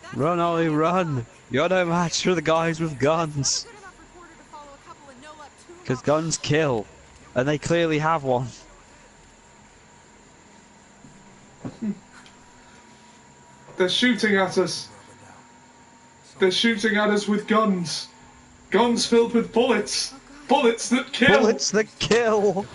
That's Run, Ollie, run. You're no match for the guys with guns. good enough reporter to follow a couple of no-luck Because guns kill. And they clearly have one. They're shooting at us. They're shooting at us with guns. Guns filled with bullets. Bullets that kill. Bullets that kill.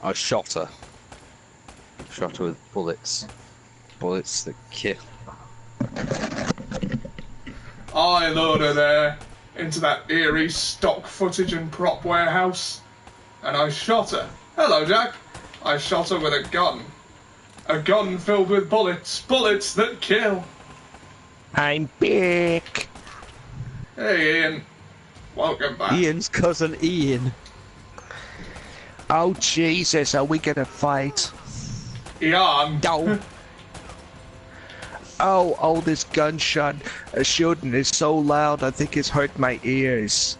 I shot her. Shot her with bullets. Bullets that kill. I lured her there into that eerie stock footage and prop warehouse, and I shot her. Hello, Jack. I shot her with a gun. A gun filled with bullets. Bullets that kill. I'm back. Hey, Ian. Welcome back. Ian's cousin Ian. Oh Jesus, are we gonna fight? Ian. No. Oh, this gunshot shooting is so loud, I think it's hurt my ears.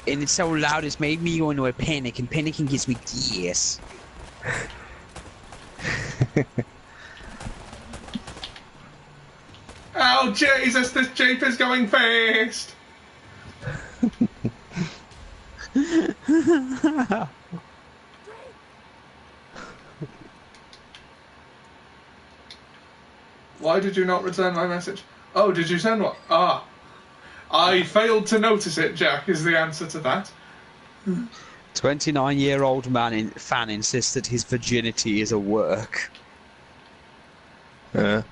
And it's so loud it's made me go into a panic, and panicking gives me gas. Oh, Jesus, this Jeep is going fast. Why did you not return my message? Oh, did you send one? Ah. I failed to notice it, Jack, is the answer to that. 29-year-old fan insists that his virginity is a work. I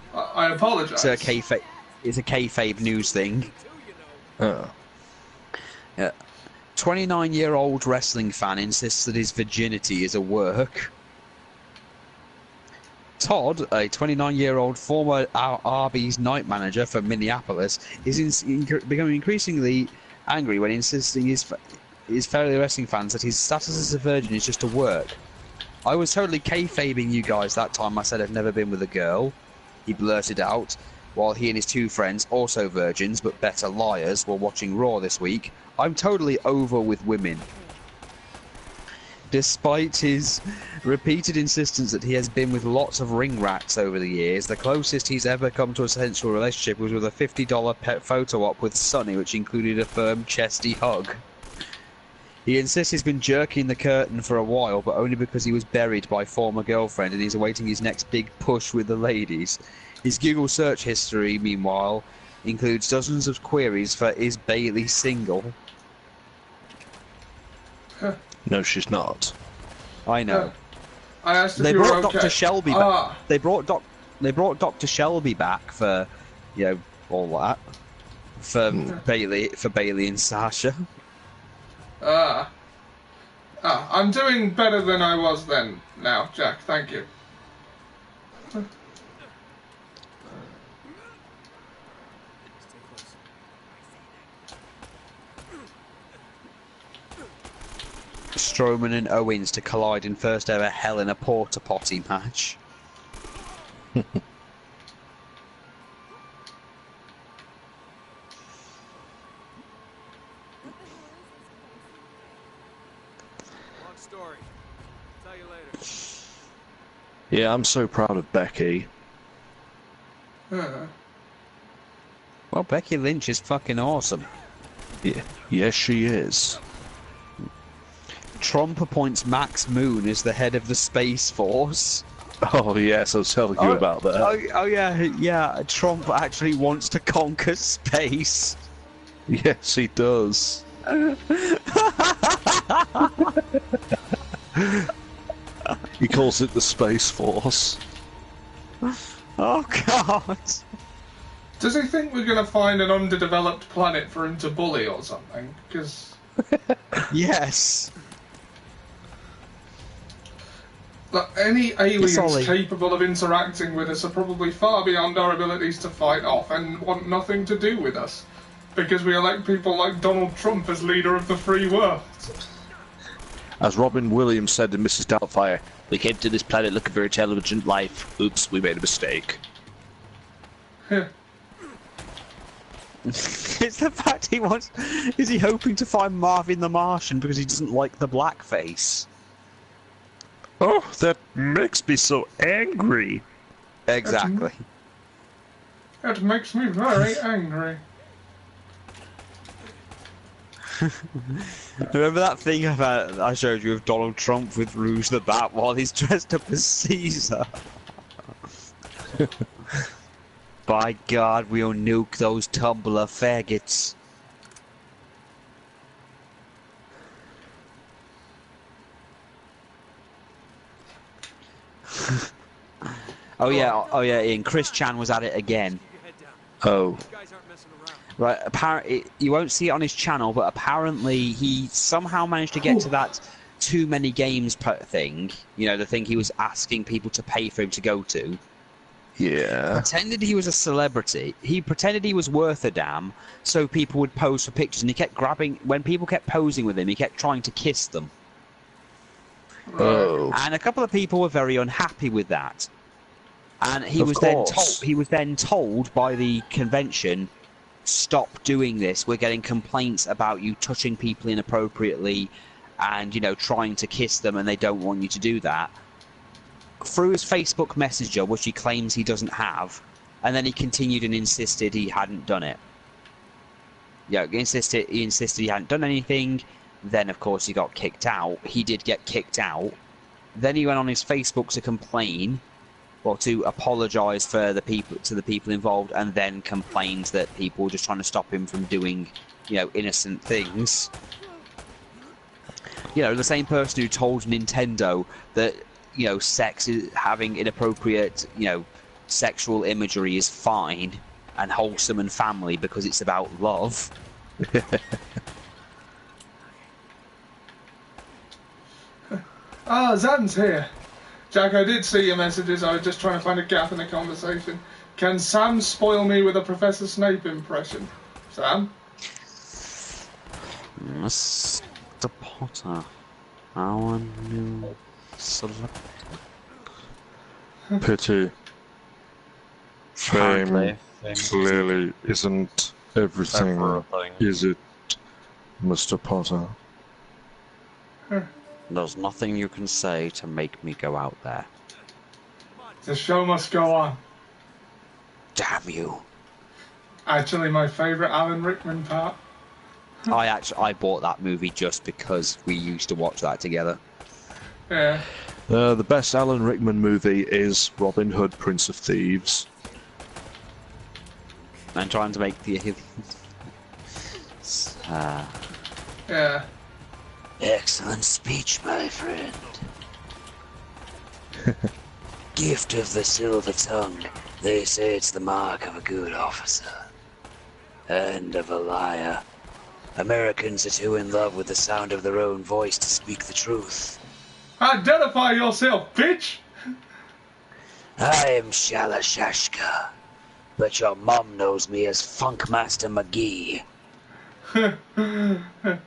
apologise. It's a kayfabe news thing. Oh. Yeah. 29-year-old wrestling fan insists that his virginity is a work. Todd, a 29-year-old former Arby's night manager for Minneapolis, is becoming increasingly angry when insisting his fellow wrestling fans that his status as a virgin is just a work. I was totally kayfabing you guys that time I said I've never been with a girl, he blurted out, while he and his two friends, also virgins but better liars, were watching Raw this week. I'm totally over with women. Despite his repeated insistence that he has been with lots of ring rats over the years, the closest he's ever come to a sensual relationship was with a $50 pet photo op with Sonny, which included a firm, chesty hug. He insists he's been jerking the curtain for a while, but only because he was buried by former girlfriend and he's awaiting his next big push with the ladies. His Google search history, meanwhile, includes dozens of queries for "Is Bailey single?" No, she's not. I know. I asked if They you were brought okay. Dr. Shelby back. They brought Dr. Shelby back for, all that for Bailey and Sasha. I'm doing better than I was then. Now, Jack. Thank you. Strowman and Owens to collide in first ever Hell in a Porta Potty match. Long story. Tell you later. Yeah, I'm so proud of Becky. Well, Becky Lynch is fucking awesome. Yeah, yes, she is. Trump appoints Max Moon as the head of the Space Force. Oh yes, I was telling you about that. Oh yeah. Trump actually wants to conquer space. Yes, he does. He calls it the Space Force. Oh God. Does he think we're going to find an underdeveloped planet for him to bully or something? Because... Yes. Any aliens Solly. capable of interacting with us are probably far beyond our abilities to fight off and want nothing to do with us. Because we elect people like Donald Trump as leader of the free world. As Robin Williams said in Mrs. Doubtfire, we came to this planet looking for intelligent life. Oops, we made a mistake. It's the fact he wants... Is he hoping to find Marvin the Martian because he doesn't like the blackface? Oh, that makes me so angry. Exactly. That makes me very angry. Remember that thing about I showed you of Donald Trump with Rouge the Bat while he's dressed up as Caesar? By God, we'll nuke those Tumblr faggots. Oh yeah, Ian. Chris Chan was at it again. Oh. These guys aren't messing around. Right, apparently you won't see it on his channel, but apparently he somehow managed to get to that too many games thing. You know, the thing he was asking people to pay for him to go to. Yeah. Pretended he was a celebrity. He pretended he was worth a damn, so people would pose for pictures. And he kept grabbing when people kept posing with him. He kept trying to kiss them. Oh. And a couple of people were very unhappy with that. And he Of was course. then told by the convention, stop doing this. We're getting complaints about you touching people inappropriately and, you know, trying to kiss them, and they don't want you to do that. Through his Facebook Messenger, which he claims he doesn't have, and then he continued and insisted he hadn't done it. Yeah, he insisted he hadn't done anything. Then, of course, he got kicked out. He did get kicked out. Then he went on his Facebook to complain, or to apologise for the people involved, and then complained that people were just trying to stop him from doing, you know, innocent things. You know, the same person who told Nintendo that, you know, sex is having inappropriate, you know, sexual imagery is fine and wholesome and family because it's about love. Ah, Zan's here. Jack, I did see your messages. I was just trying to find a gap in the conversation. Can Sam spoil me with a Professor Snape impression? Sam? Mr. Potter, our new celebrity. Pity. Fame Apparently. clearly isn't everything, is it, Mr. Potter? There's nothing you can say to make me go out there. The show must go on. Damn you. Actually, my favourite Alan Rickman part. I bought that movie just because we used to watch that together. Yeah. The best Alan Rickman movie is Robin Hood, Prince of Thieves. I'm trying to make the... Yeah. Excellent speech, my friend. Gift of the silver tongue. They say it's the mark of a good officer. And of a liar. Americans are too in love with the sound of their own voice to speak the truth. Identify yourself, bitch! I am Shalashashka, but your mom knows me as Funkmaster McGee.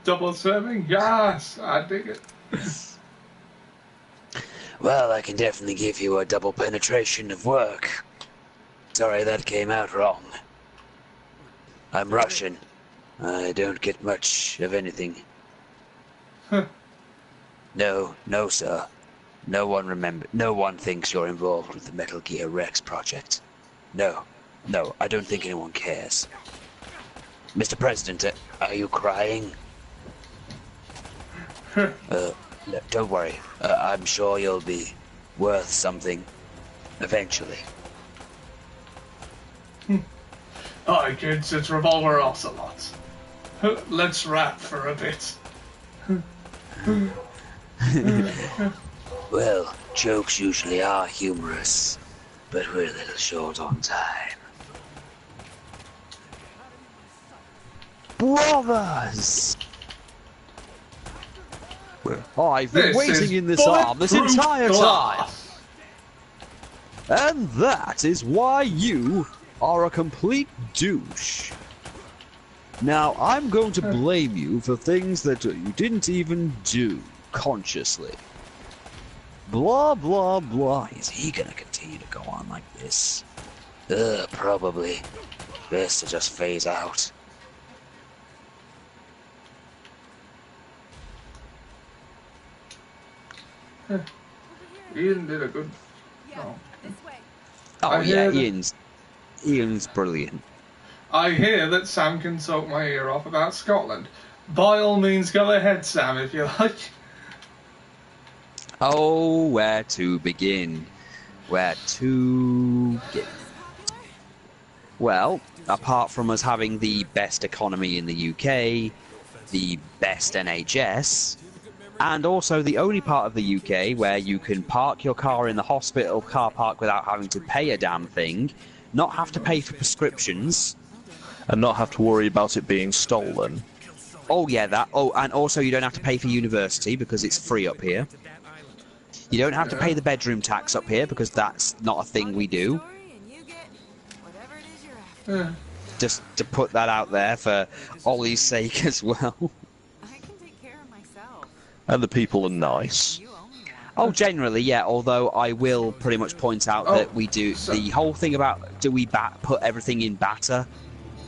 Double serving? Yes, I dig it. Well, I can definitely give you a double penetration of work. Sorry, that came out wrong. I'm Russian. I don't get much of anything. No, sir. No one thinks you're involved with the Metal Gear Rex project. No, I don't think anyone cares. Mr. President, are you crying? No, don't worry. I'm sure you'll be worth something eventually. Hi kids, it's Revolver Ocelot. Let's rap for a bit. Well, jokes usually are humorous, but we're a little short on time. Brothers! I've been waiting in this arm this entire time! And that is why you are a complete douche. Now, I'm going to blame you for things that you didn't even do consciously. Blah, blah, blah. Is he gonna continue to go on like this? Probably. Best to just phase out. Ian did a good... Oh I yeah, hear that- Ian's brilliant. I hear that Sam can talk my ear off about Scotland. By all means, go ahead, Sam, if you like. Oh, where to begin? Where to begin? Well, apart from us having the best economy in the UK, the best NHS, and also the only part of the UK where you can park your car in the hospital car park without having to pay a damn thing, not have to pay for prescriptions, And not have to worry about it being stolen. oh yeah, that, oh, and also you don't have to pay for university because it's free up here. You don't have to pay the bedroom tax up here because that's not a thing we do. Yeah. Just to put that out there for Ollie's sake as well. I can take care of myself. And the people are nice. You owe me one. Oh, generally, yeah, although I will pretty much point out that we do the whole thing about do we put everything in batter?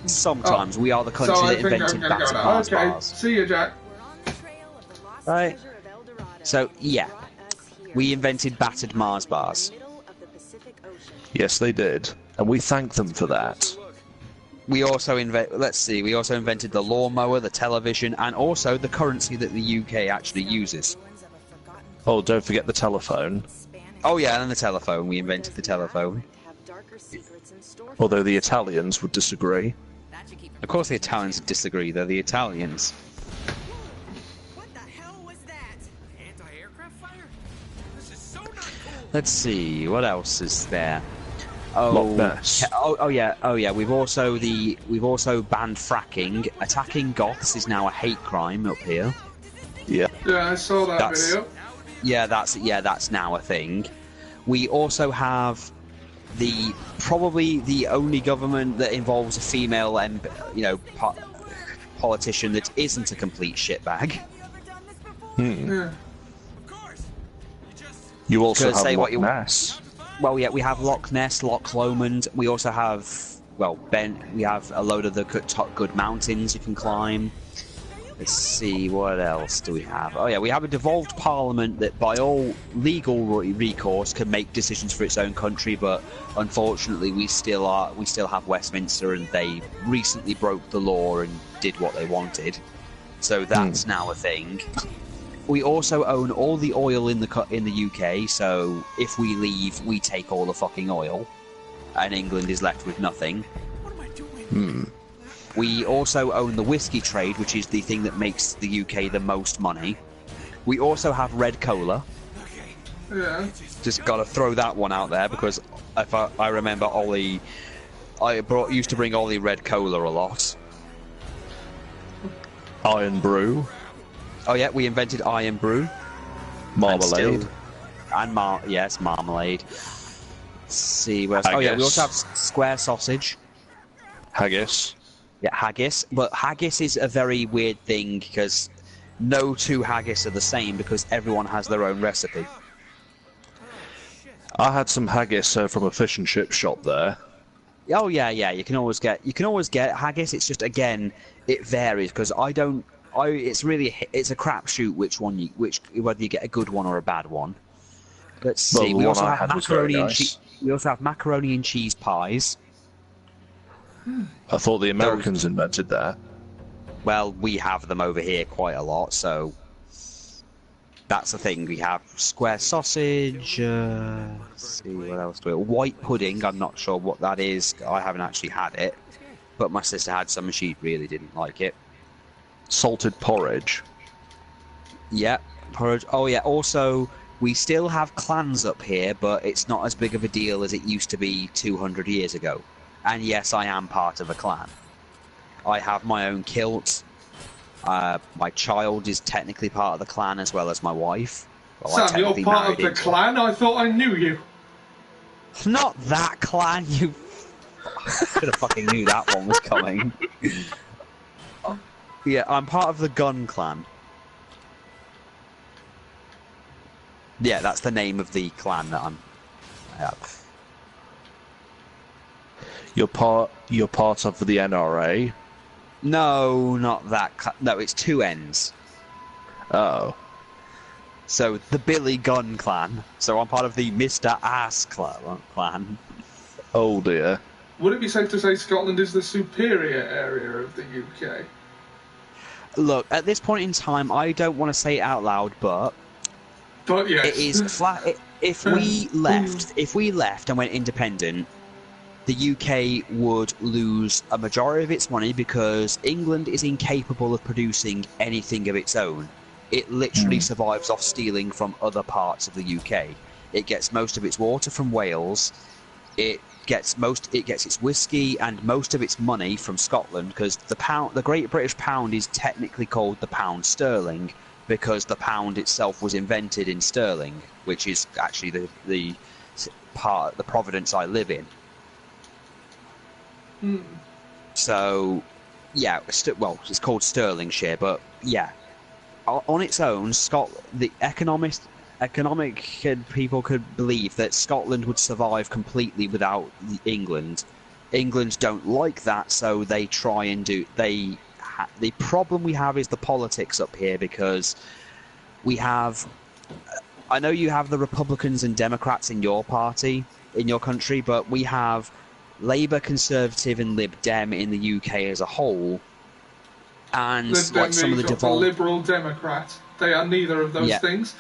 Sometimes we are the country So I that think invented I'm gonna batter go Mars now. Okay, bars. see you, Jack. We're on the trail of the lost Right. treasure of El Dorado. So, yeah, Brought us here. we invented battered Mars bars. In the middle of the Pacific Ocean. Yes, they did. And we thank them for that. We also we also invented the lawnmower, the television, and also the currency that the UK actually uses. Ruins of a forgotten Oh, don't forget the telephone. Spanish. Oh yeah, and the telephone. We invented the telephone. Have darker secrets in store. Although the Italians would disagree. That should keep Of course the Italians disagree, they're the Italians. What the hell was that? Anti-aircraft fire? This is so not cool. Let's see, what else is there? Loch Ness. Oh yeah. We've also banned fracking. Attacking Goths is now a hate crime up here. Yeah. Yeah, I saw that That's- video. That's now a thing. We also have probably the only government that involves a female politician that isn't a complete shitbag. Yeah. Of course. You just... You also Gonna have say Loch what you- Ness. Well, yeah, we have Loch Ness, Loch Lomond. We also have, we have a load of the good mountains you can climb. Let's see, what else do we have? Oh yeah, we have a devolved parliament that by all legal recourse can make decisions for its own country, but unfortunately we still have Westminster, and they recently broke the law and did what they wanted. So that's now a thing. We also own all the oil in the UK, so if we leave, we take all the fucking oil, and England is left with nothing. What am I doing? We also own the whiskey trade, which is the thing that makes the UK the most money. We also have red cola. Yeah. Just gotta throw that one out there, because if I remember Ollie, used to bring Ollie red cola a lot. Iron Brew. Oh yeah, we invented iron brew. Marmalade. Yes, marmalade. Let's see, where else? Oh yeah, we also have square sausage. Haggis. Yeah, haggis. But haggis is a very weird thing, because no two haggis are the same, because everyone has their own recipe. I had some haggis from a fish and chip shop there. Oh yeah, you can always get haggis. It's just, again, it varies, because it's a crapshoot whether you get a good one or a bad one. Let's see. Well, We the also one I have had was very macaroni and nice. we also have macaroni and cheese pies. I thought the Americans invented that. Well, we have them over here quite a lot, so that's the thing. We have square sausage. Let's see what else do we have? White pudding. I'm not sure what that is. I haven't actually had it, but my sister had some and she really didn't like it. Salted porridge. Yeah, porridge. Oh yeah. Also, we still have clans up here, but it's not as big of a deal as it used to be 200 years ago. And yes, I am part of a clan. I have my own kilt. My child is technically part of the clan as well as my wife. Well, I Sam, you're technically part of married the into- clan? I thought I knew you. Not that clan, you... Should have fucking knew that one was coming. Yeah, I'm part of the gun clan. Yeah, that's the name of the clan that I have. You're part of the NRA. No, not that. No, it's two N's. Oh. So the Billy Gunn clan. So I'm part of the Mr. Ass clan. Oh dear. Would it be safe to say Scotland is the superior area of the UK? Look, at this point in time, I don't want to say it out loud, but But yes. it is flat. If we left and went independent, the UK would lose a majority of its money because England is incapable of producing anything of its own. It literally survives off stealing from other parts of the UK. It gets most of its water from Wales. It gets its whiskey and most of its money from Scotland, because the Great British Pound is technically called the pound sterling because the pound itself was invented in sterling, which is actually the province I live in. So, yeah, it's called Stirlingshire, but yeah, on its own, the economic people could believe that Scotland would survive completely without England. England don't like that, so they try and do. The problem we have is the politics up here, because we have. I know you have the Republicans and Democrats in your party, in your country, but we have Labour, Conservative, and Lib Dem in the UK as a whole. And like some of the Liberal Democrat, they are neither of those things.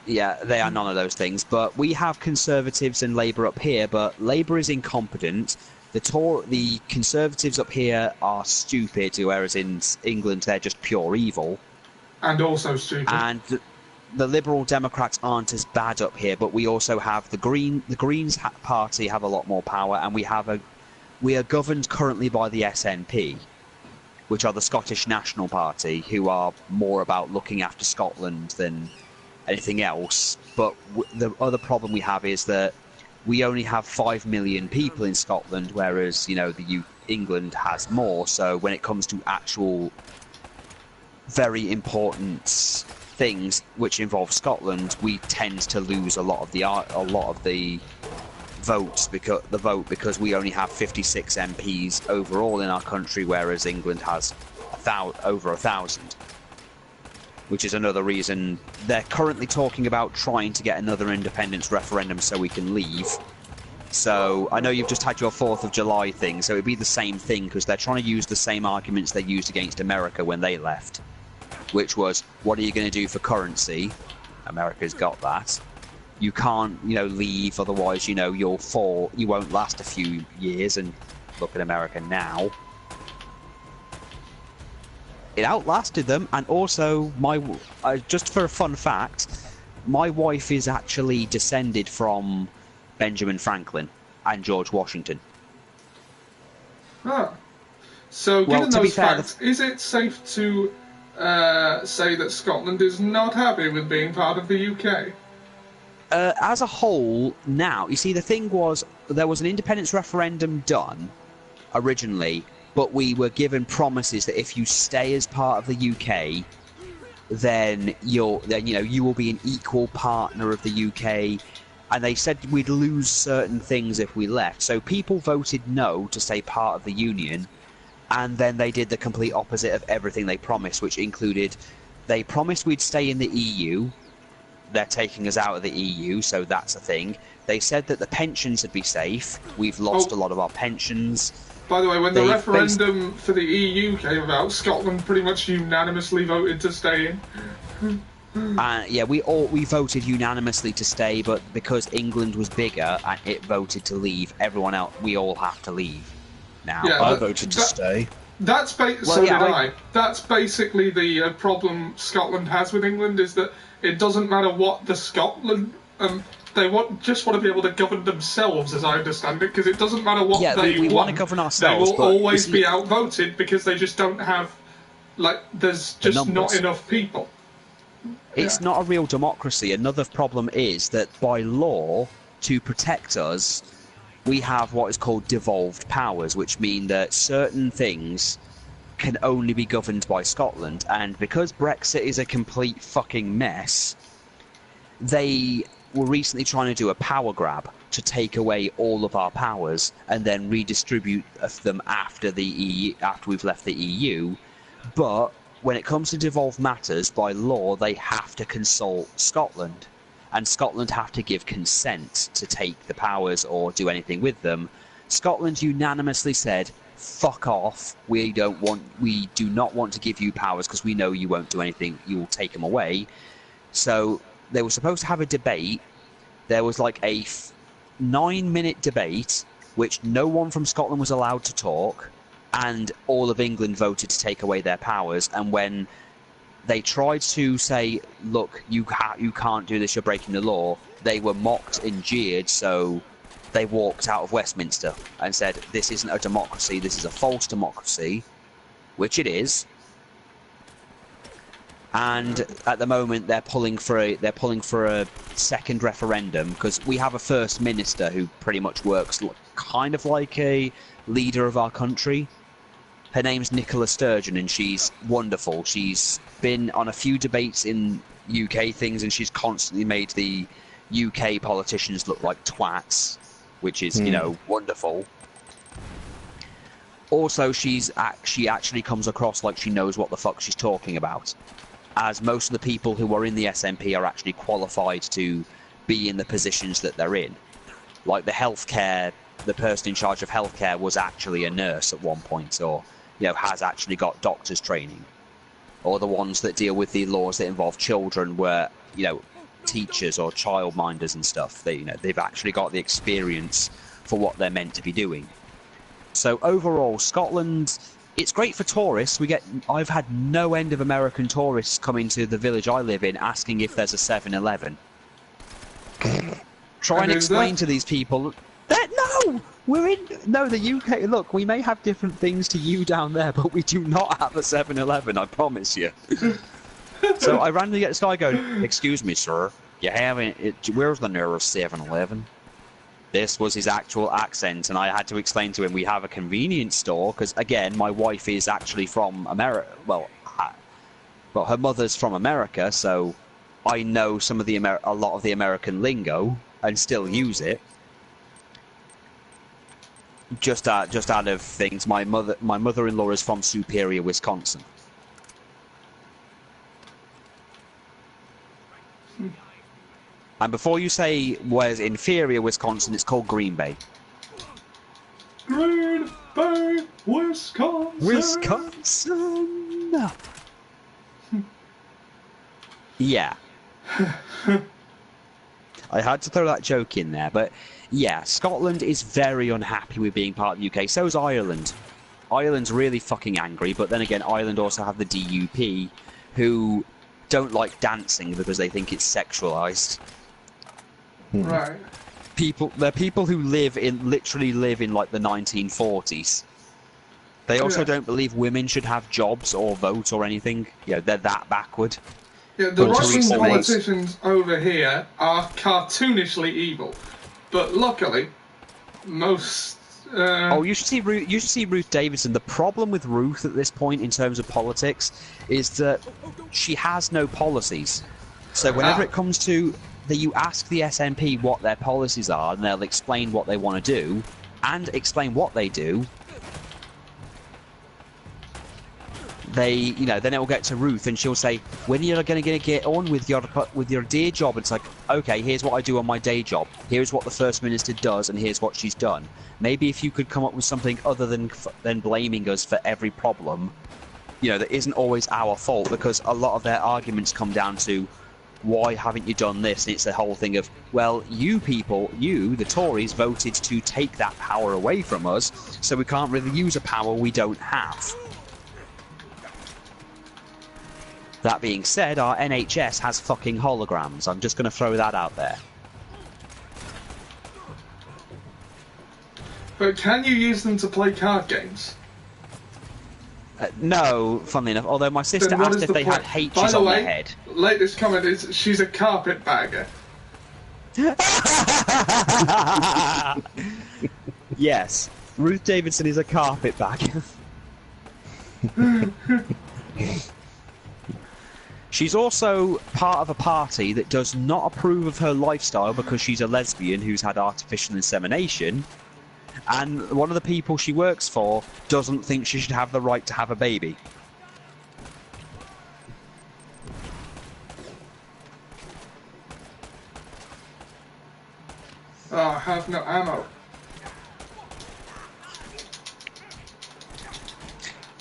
Yeah, they are none of those things. But we have Conservatives and Labour up here, but Labour is incompetent. The Conservatives up here are stupid, whereas in England they're just pure evil. And also stupid. And the Liberal Democrats aren't as bad up here, but we also have the Greens party have a lot more power, and we are governed currently by the SNP, which are the Scottish National Party, who are more about looking after Scotland than anything else. But the other problem we have is that we only have 5 million people in Scotland, whereas England has more. So when it comes to actual very important things which involve Scotland, we tend to lose a lot of the votes because we only have 56 MPs overall in our country, whereas England has over 1,000. Which is another reason they're currently talking about trying to get another independence referendum so we can leave. So I know you've just had your 4th of July thing, so it'd be the same thing, because they're trying to use the same arguments they used against America when they left, which was, what are you going to do for currency? America's got that. You can't, leave, otherwise, you'll fall. You won't last a few years. And look at America now. It outlasted them, and also just for a fun fact, my wife is actually descended from Benjamin Franklin and George Washington. Ah. So, given those facts, is it safe to say that Scotland is not happy with being part of the UK? As a whole, now, you see, the thing was, there was an independence referendum done originally, but we were given promises that if you stay as part of the UK, then you will be an equal partner of the UK, and they said we'd lose certain things if we left. So people voted no to stay part of the Union, and then they did the complete opposite of everything they promised, which included they promised we'd stay in the EU. They're taking us out of the EU, so that's a thing. They said that the pensions would be safe. We've lost a lot of our pensions. By the way, when the referendum for the EU came about, Scotland pretty much unanimously voted to stay in. Yeah, we voted unanimously to stay, but because England was bigger and it voted to leave, everyone else, we all have to leave now. Yeah, I voted to stay. That's That's basically the problem Scotland has with England, is that it doesn't matter what the Scotland... they just want to be able to govern themselves, as I understand it, because it doesn't matter what we want to govern ourselves. They will always be outvoted because they just don't have, there's just not enough people. It's not a real democracy. Another problem is that by law, to protect us, we have what is called devolved powers, which mean that certain things can only be governed by Scotland. And because Brexit is a complete fucking mess, they were recently trying to do a power grab to take away all of our powers and then redistribute them after we've left the EU. But when it comes to devolved matters, by law, they have to consult Scotland. And Scotland have to give consent to take the powers or do anything with them. Scotland unanimously said, fuck off, we do not want to give you powers because we know you won't do anything, you will take them away. So they were supposed to have a debate. There was like a 9-minute debate, which no one from Scotland was allowed to talk, and all of England voted to take away their powers. And when they tried to say, look, you can't do this, you're breaking the law. They were mocked and jeered, so they walked out of Westminster and said, this isn't a democracy, this is a false democracy, which it is. And at the moment, they're pulling for a second referendum, because we have a first minister who pretty much works kind of like a leader of our country. Her name's Nicola Sturgeon, and she's wonderful. She's been on a few debates in UK things, and she's constantly made the UK politicians look like twats, which is, you know, wonderful. Also, she actually comes across like she knows what the fuck she's talking about, as most of the people who are in the SNP are actually qualified to be in the positions that they're in. Like the person in charge of healthcare was actually a nurse at one point, or, you know, has actually got doctor's training. Or the ones that deal with the laws that involve children were, you know, teachers or childminders and stuff. They, you know, they've actually got the experience for what they're meant to be doing. So overall, Scotland, it's great for tourists. I've had no end of American tourists coming to the village I live in asking if there's a 7-Eleven. Try and explain to these people that the UK. Look, we may have different things to you down there, but we do not have a 7-Eleven. I promise you. So I randomly get this guy going, "Excuse me, sir, where's the nearest 7-Eleven?" This was his actual accent, and I had to explain to him we have a convenience store, because, again, my wife is actually from America. Well, her mother's from America, so I know a lot of the American lingo and still use it. Just out of things, my mother-in-law is from Superior, Wisconsin. And before you say where's inferior Wisconsin, it's called Green Bay. Green Bay, Wisconsin. Wisconsin. Yeah. I had to throw that joke in there, but yeah, Scotland is very unhappy with being part of the UK. So is Ireland. Ireland's really fucking angry, but then again, Ireland also have the DUP, who don't like dancing because they think it's sexualized. Right. They're people who literally live in like the 1940s. They also don't believe women should have jobs or vote or anything. You know, they're that backward. Yeah, the Russian politicians over here are cartoonishly evil, but luckily, most. You should see Ruth Davidson. The problem with Ruth at this point in terms of politics is that she has no policies. So whenever it comes to that, you ask the SNP what their policies are, and they'll explain what they want to do, and explain what they do. Then it will get to Ruth, and she'll say, "When are you going to get on with your day job?" It's like, okay, here's what I do on my day job. Here's what the First Minister does, and here's what she's done. Maybe if you could come up with something other than blaming us for every problem, you know, that isn't always our fault, because a lot of their arguments come down to, why haven't you done this? And it's the whole thing of, well, you, the Tories, voted to take that power away from us, so we can't really use a power we don't have. That being said, our NHS has fucking holograms. I'm just going to throw that out there. But can you use them to play card games? No, funnily enough. Although my sister asked if they had H's on their head. Latest comment is she's a carpetbagger. Yes, Ruth Davidson is a carpetbagger. She's also part of a party that does not approve of her lifestyle because she's a lesbian who's had artificial insemination. And one of the people she works for doesn't think she should have the right to have a baby. Oh, I have no ammo.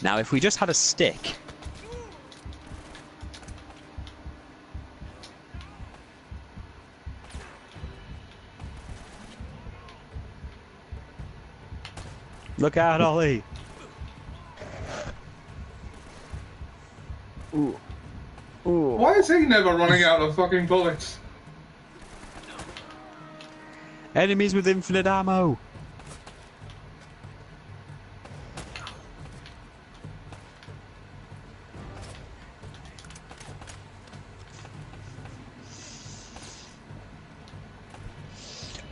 Now, if we just had a stick... Look out, Ollie! Ooh. Ooh. Why is he never running out of fucking bullets? Enemies with infinite ammo.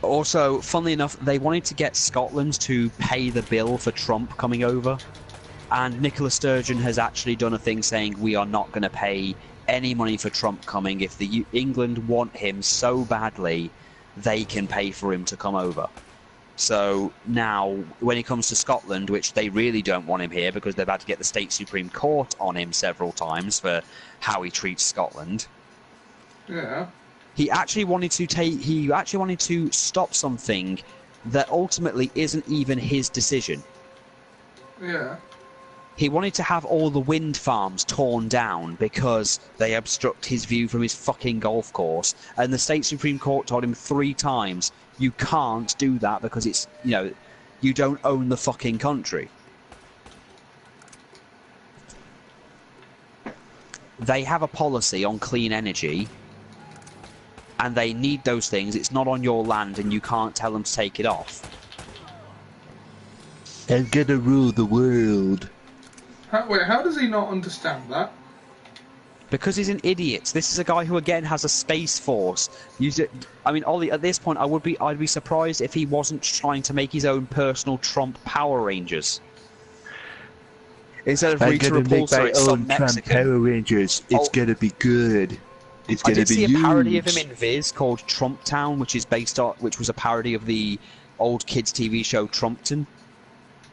Also, funnily enough, they wanted to get Scotland to pay the bill for Trump coming over, and Nicola Sturgeon has actually done a thing saying we are not going to pay any money for Trump coming. If the England want him so badly, they can pay for him to come over. So now, when it comes to Scotland, which they really don't want him here because they've had to get the State Supreme Court on him several times for how he treats Scotland. Yeah. He actually wanted to stop something that ultimately isn't even his decision. Yeah. He wanted to have all the wind farms torn down because they obstruct his view from his fucking golf course. And the State Supreme Court told him 3 times, you can't do that because it's, you know, you don't own the fucking country. They have a policy on clean energy, and they need those things. It's not on your land, and you can't tell them to take it off. I'm gonna rule the world. Wait, how does he not understand that? Because he's an idiot. This is a guy who, again, has a space force. I mean, Ollie, at this point, I'd be surprised if he wasn't trying to make his own personal Trump Power Rangers. Instead of Rita Repulsa, it's some Mexican. Power Rangers. It's gonna be good. It's gonna be see huge. A parody of him in Viz called Trump Town, which was a parody of the old kids' TV show Trumpton.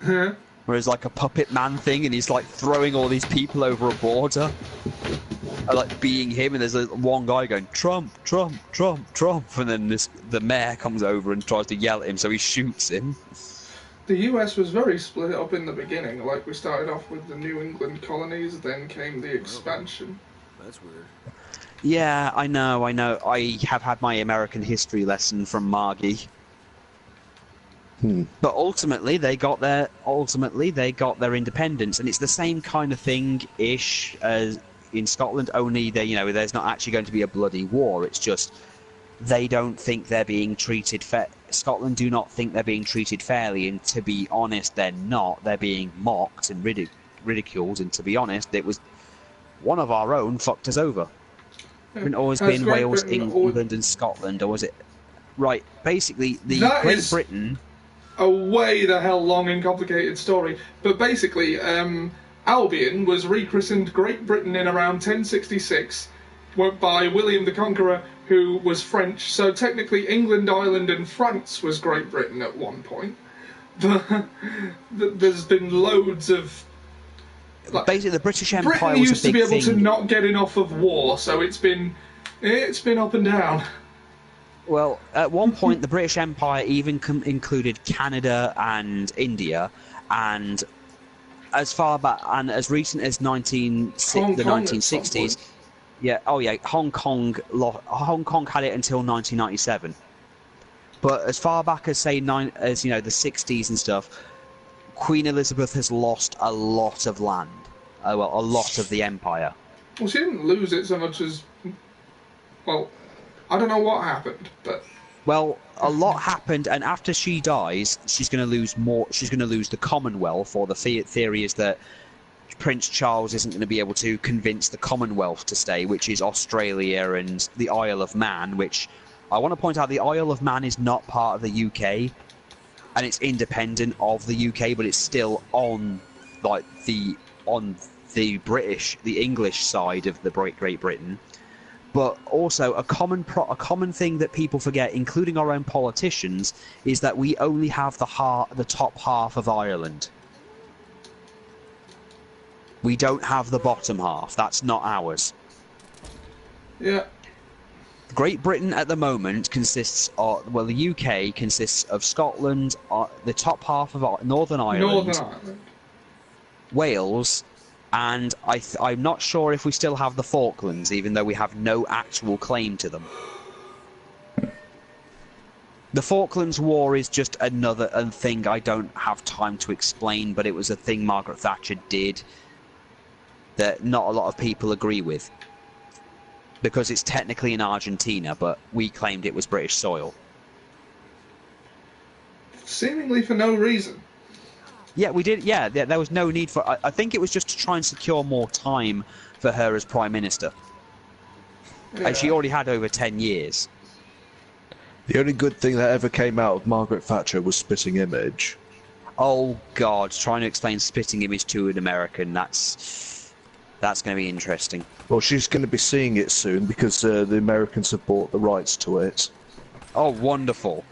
Huh? Where it's like a puppet man thing, and he's like throwing all these people over a border, like being him, and there's one guy going Trump, Trump, Trump, Trump, and then the mayor comes over and tries to yell at him, so he shoots him. The US was very split up in the beginning. Like, we started off with the New England colonies, then came the expansion. That's weird. Yeah, I know. I have had my American history lesson from Margie. But ultimately they got their independence, and it's the same kind of thing-ish as in Scotland, only there's not actually going to be a bloody war. It's just they don't think they're being treated Scotland do not think they're being treated fairly, and to be honest, they're not. They're being mocked and ridiculed, and to be honest, it was one of our own fucked us over. It's always been Wales, England, and Scotland, or was it? Right, basically, Great Britain. A way the hell long and complicated story, but basically, Albion was rechristened Great Britain in around 1066 by William the Conqueror, who was French. So technically, England, Ireland, and France was Great Britain at one point. There's been loads of. Basically, the British Empire Britain was used a big to be able thing. to not get enough of war, so it's been up and down. Well, at one point, the British Empire even included Canada and India, and as far back and as recent as the 1960s, Hong Kong had it until 1997. But as far back as the 60s and stuff, Queen Elizabeth has lost a lot of land, a lot of the empire. Well, she didn't lose it so much as, well, I don't know what happened, but... Well, a lot happened, and after she dies, she's going to lose more. She's going to lose the Commonwealth, or the theory is that Prince Charles isn't going to be able to convince the Commonwealth to stay, which is Australia and the Isle of Man, which I want to point out the Isle of Man is not part of the UK, and it's independent of the UK, but it's still on the English side of the Great Britain. But also a common thing that people forget, including our own politicians, is that we only have the top half of Ireland. We don't have the bottom half. That's not ours. Yeah. Great Britain at the moment consists of, the UK consists of Scotland, the top half of Northern Ireland, Wales, and I'm not sure if we still have the Falklands, even though we have no actual claim to them. The Falklands War is just another thing I don't have time to explain, but it was a thing Margaret Thatcher did that not a lot of people agree with. because it's technically in Argentina, but we claimed it was British soil. Seemingly for no reason. Yeah, we did. Yeah, there was no need for. I think it was just to try and secure more time for her as Prime Minister. Yeah. And she already had over 10 years. The only good thing that ever came out of Margaret Thatcher was Spitting Image. Oh God, trying to explain Spitting Image to an American, that's going to be interesting. Well, she's going to be seeing it soon because the Americans have bought the rights to it. Oh, wonderful.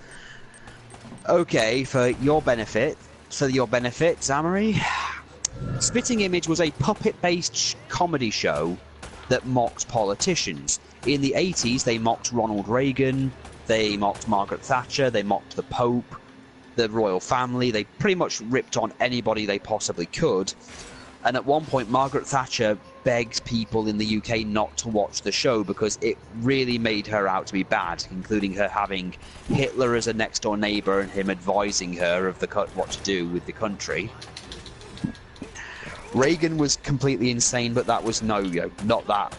Okay, for your benefit, Zamory, Spitting Image was a puppet-based comedy show that mocked politicians. In the 80s, they mocked Ronald Reagan, they mocked Margaret Thatcher, they mocked the Pope, the royal family. They pretty much ripped on anybody they possibly could. And at one point, Margaret Thatcher begged people in the UK not to watch the show because it really made her out to be bad, including her having Hitler as a next-door neighbour and him advising her of what to do with the country. Reagan was completely insane, but that was not that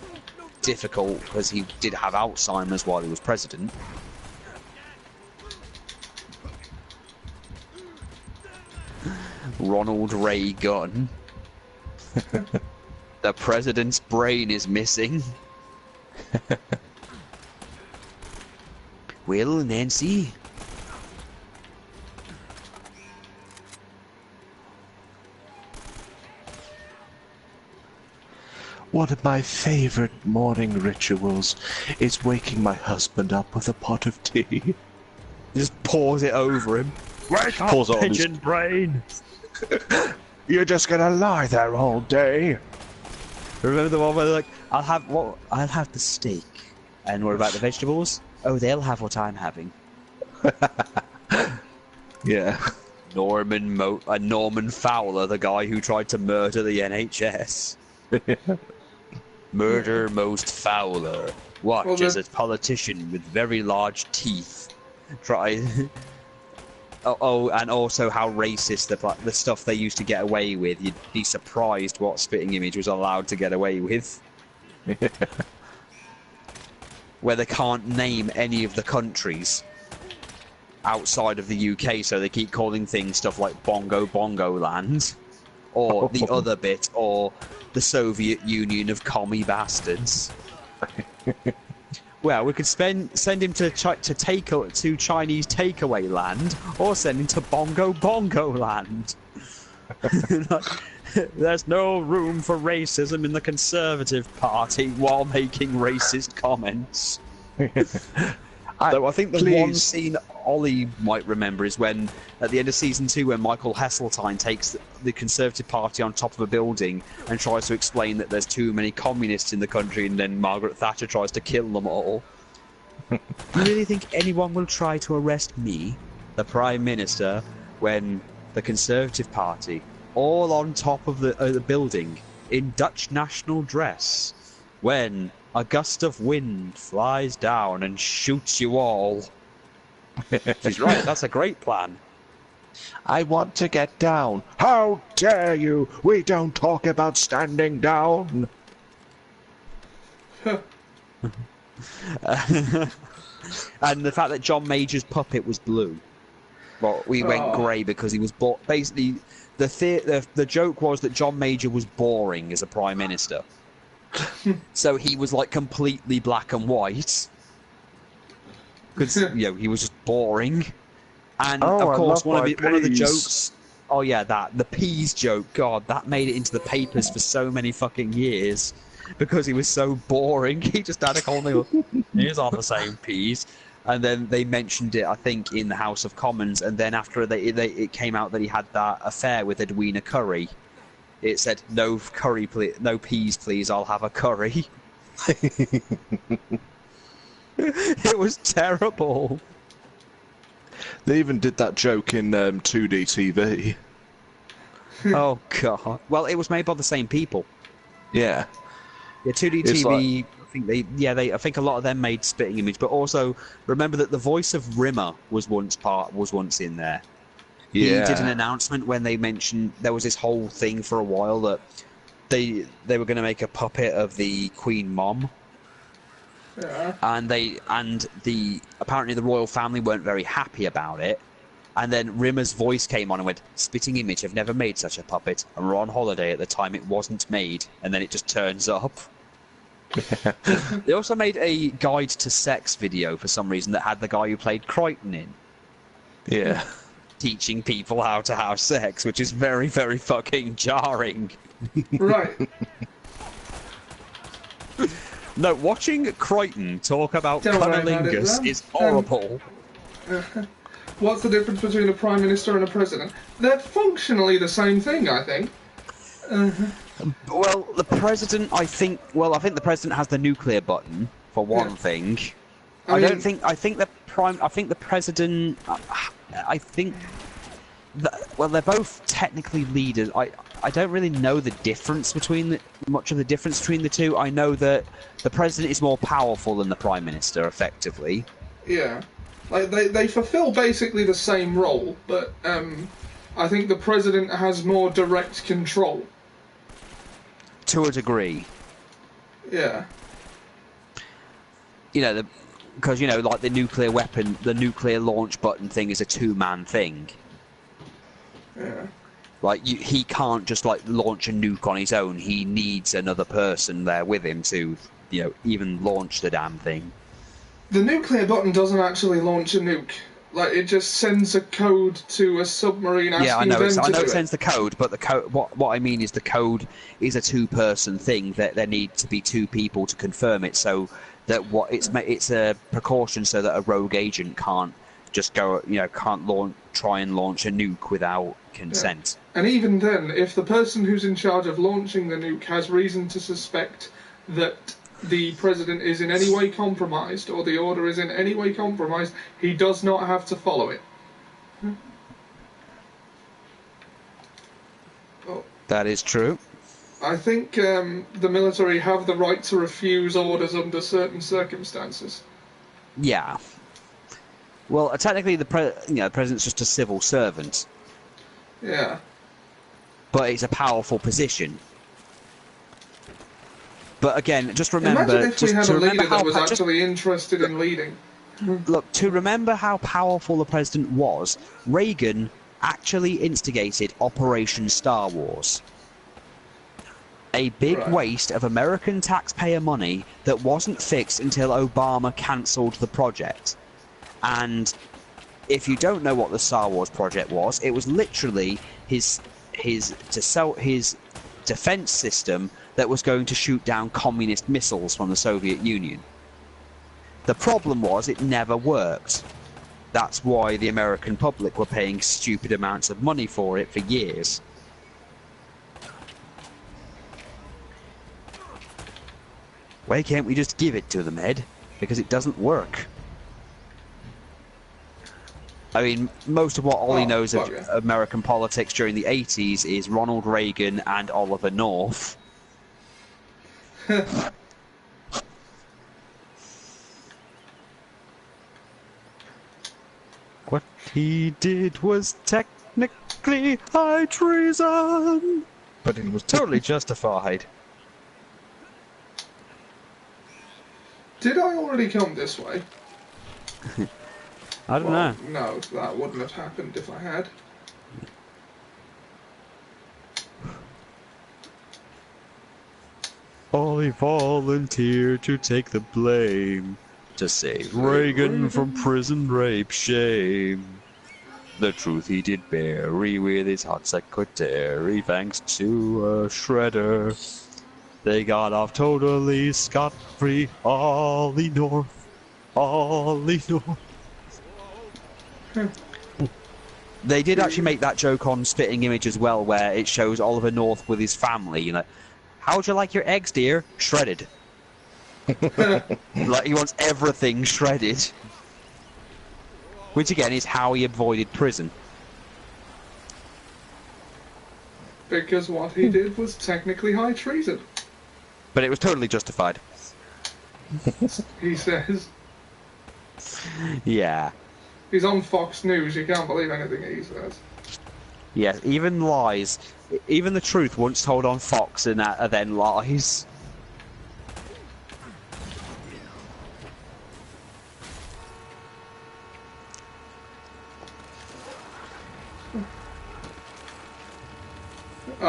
difficult because he did have Alzheimer's while he was president. Ronald Reagan. The president's brain is missing. Well, Nancy. One of my favourite morning rituals is waking my husband up with a pot of tea. Just pours it over him. Wake up, pigeon brain! You're just gonna lie there all day. Remember the one where they're like, I'll have the steak. And what about the vegetables? Oh, they'll have what I'm having. Yeah. Norman Fowler, the guy who tried to murder the NHS. Murder most Fowler. Watch as a politician with very large teeth try. Oh, and also how racist the stuff they used to get away with. You'd be surprised what Spitting Image was allowed to get away with. Where they can't name any of the countries outside of the UK, so they keep calling things stuff like Bongo Land, or the other bit, or the Soviet Union of commie bastards. Well, we could send him to Chinese takeaway land, or send him to Bongo land. There's no room for racism in the Conservative Party while making racist comments. Though I think the one scene Ollie might remember is when, at the end of Season 2, when Michael Heseltine takes the Conservative Party on top of a building and tries to explain that there's too many communists in the country, and then Margaret Thatcher tries to kill them all. Do you really think anyone will try to arrest me, the Prime Minister, when the Conservative Party, all on top of the building, in Dutch national dress, when a gust of wind flies down and shoots you all? She's right, that's a great plan. I want to get down. How dare you? We don't talk about standing down. And the fact that John Major's puppet was blue. Well, we went grey because he was basically the joke was that John Major was boring as a Prime Minister. So he was like completely black and white. Because he was just boring. And of course one of the jokes. Oh yeah, the peas joke. God, that made it into the papers for so many fucking years because he was so boring. He just had a whole new. He's on the same peas. And then they mentioned it, I think, in the House of Commons. And then after it came out that he had that affair with Edwina Curry, it said, "No curry, please. No peas, please. I'll have a curry." It was terrible. They even did that joke in 2D TV. Oh god. Well, it was made by the same people. Yeah. Yeah, 2D TV. I think a lot of them made Spitting Image, but also remember that the voice of Rimmer was once in there. Yeah. He did an announcement when they mentioned there was this whole thing for a while that they were going to make a puppet of the Queen Mom, Yeah. and apparently the royal family weren't very happy about it. And then Rimmer's voice came on and went, "Spitting Image have never made such a puppet, and we're on holiday at the time it wasn't made." And then it just turns up. They also made a guide to sex video for some reason that had the guy who played Crichton in. Yeah. Teaching people how to have sex, which is very, very fucking jarring. Right. No, watching Crichton talk about Don't worry about it, cunnilingus then. is horrible. What's the difference between a prime minister and a president? They're functionally the same thing, I think. Well, the president, I think the president has the nuclear button for one thing. I think the president. Well, they're both technically leaders. I don't really know the difference between much of the difference between the two. I know that the president is more powerful than the prime minister, effectively. Yeah, like they fulfill basically the same role, but I think the president has more direct control. To a degree. Yeah. You know, because like the nuclear weapon, the nuclear launch button thing is a two-man thing. Yeah. Like he can't just like launch a nuke on his own. He needs another person there with him to, even launch the damn thing. The nuclear button doesn't actually launch a nuke. Like it just sends a code to a submarine asking I know them to do it sends the code, but the code. What I mean is the code is a two-person thing. That there need to be two people to confirm it. So that it's a precaution so that a rogue agent can't just go, try and launch a nuke without consent. Yeah. And even then, if the person who's in charge of launching the nuke has reason to suspect that the president is in any way compromised, or the order is in any way compromised, he does not have to follow it. Oh. That is true. I think the military have the right to refuse orders under certain circumstances. Yeah. Well, technically, the president's just a civil servant. Yeah. But it's a powerful position. But again, just remember... Imagine if we had a leader that was just, actually interested in leading. Look, to remember how powerful the president was, Reagan actually instigated Operation Star Wars. A big waste of American taxpayer money that wasn't fixed until Obama cancelled the project. And if you don't know what the Star Wars project was, it was literally his defense system that was going to shoot down communist missiles from the Soviet Union. The problem was it never worked. That's why the American public were paying stupid amounts of money for it for years. Why can't we just give it to them, Ed? Because it doesn't work. I mean, most of what Ollie knows of American politics during the 80s is Ronald Reagan and Oliver North. What he did was technically high treason, but it was totally justified. Did I already come this way? I don't know. No, that wouldn't have happened if I had. Ollie volunteered to take the blame to save Reagan from prison rape shame. The truth he did bury with his hot secretary, thanks to a shredder. They got off totally scot-free. Ollie North. Ollie North. They did actually make that joke on Spitting Image as well, where it shows Oliver North with his family. How'd you like your eggs, dear? Shredded. Like, he wants everything shredded. Which, again, is how he avoided prison. Because what he did was technically high treason. But it was totally justified. He says. Yeah. He's on Fox News, you can't believe anything he says. Yes, even lies. Even the truth once told on Fox and that are then lies.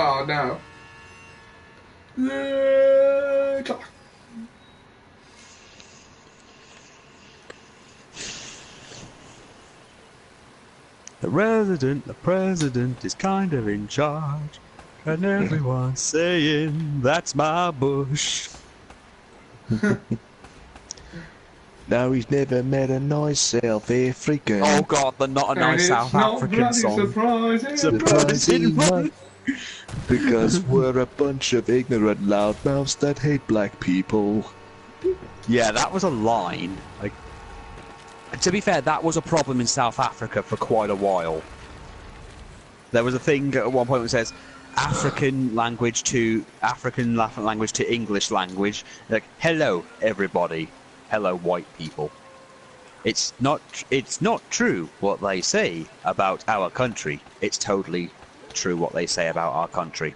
Oh no. The clock. The president is kind of in charge, and everyone's saying that's my Bush. No, he's never met a nice South African. Oh God, the not a nice South African song. Surprising. Surprising one. Because we're a bunch of ignorant loudmouths that hate black people. Yeah, that was a line. Like, to be fair, that was a problem in South Africa for quite a while. There was a thing at one point that says African language to English language. Like, hello everybody, hello white people. It's not true what they say about our country. It's totally true what they say about our country.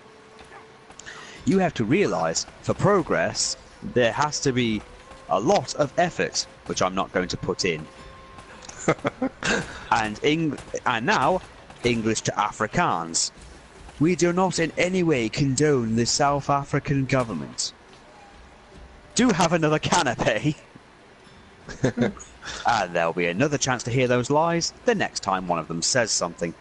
You have to realize, for progress, there has to be a lot of effort, which I'm not going to put in. and now, English to Afrikaans. We do not in any way condone the South African government. Do have another canapé. And there'll be another chance to hear those lies the next time one of them says something.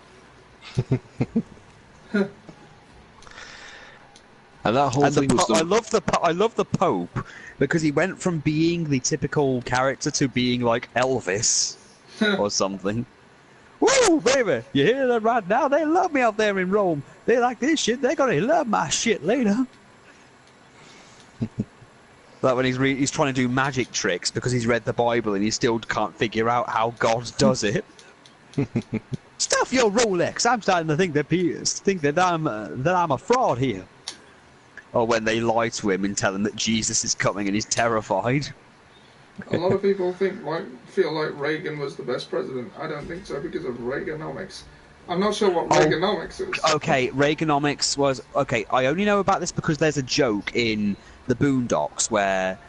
And that whole thing was I love the Pope because he went from being the typical character to being like Elvis or something. Woo, baby! You hear that right now? They love me out there in Rome. They like this shit. They're gonna love my shit later. Like when he's trying to do magic tricks because he's read the Bible and he still can't figure out how God does it. Stuff your Rolex! I'm starting to think that I'm a fraud here. Or when they lie to him and tell him that Jesus is coming and he's terrified. A lot of people feel like Reagan was the best president. I don't think so because of Reaganomics. I'm not sure what Reaganomics is. Okay, Reaganomics was... Okay, I only know about this because there's a joke in the Boondocks where...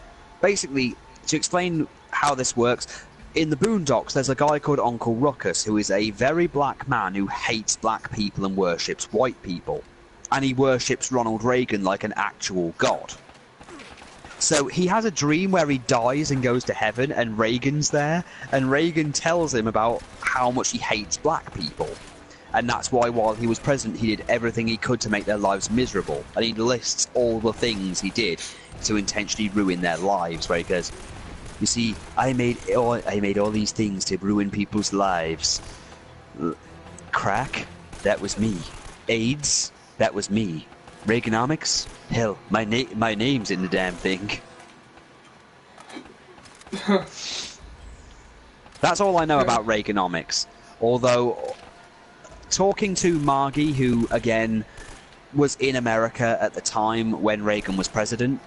Basically, to explain how this works, in the Boondocks there's a guy called Uncle Ruckus who is a very black man who hates black people and worships white people. And he worships Ronald Reagan like an actual god. So he has a dream where he dies and goes to heaven and Reagan's there, and Reagan tells him about how much he hates black people. And that's why while he was president he did everything he could to make their lives miserable. And he lists all the things he did to intentionally ruin their lives, where he goes, you see, I made all these things to ruin people's lives. Crack? That was me. AIDS? That was me. Reaganomics? Hell, my name's in the damn thing. That's all I know about Reaganomics. Although, talking to Margie, who, again, was in America at the time when Reagan was president,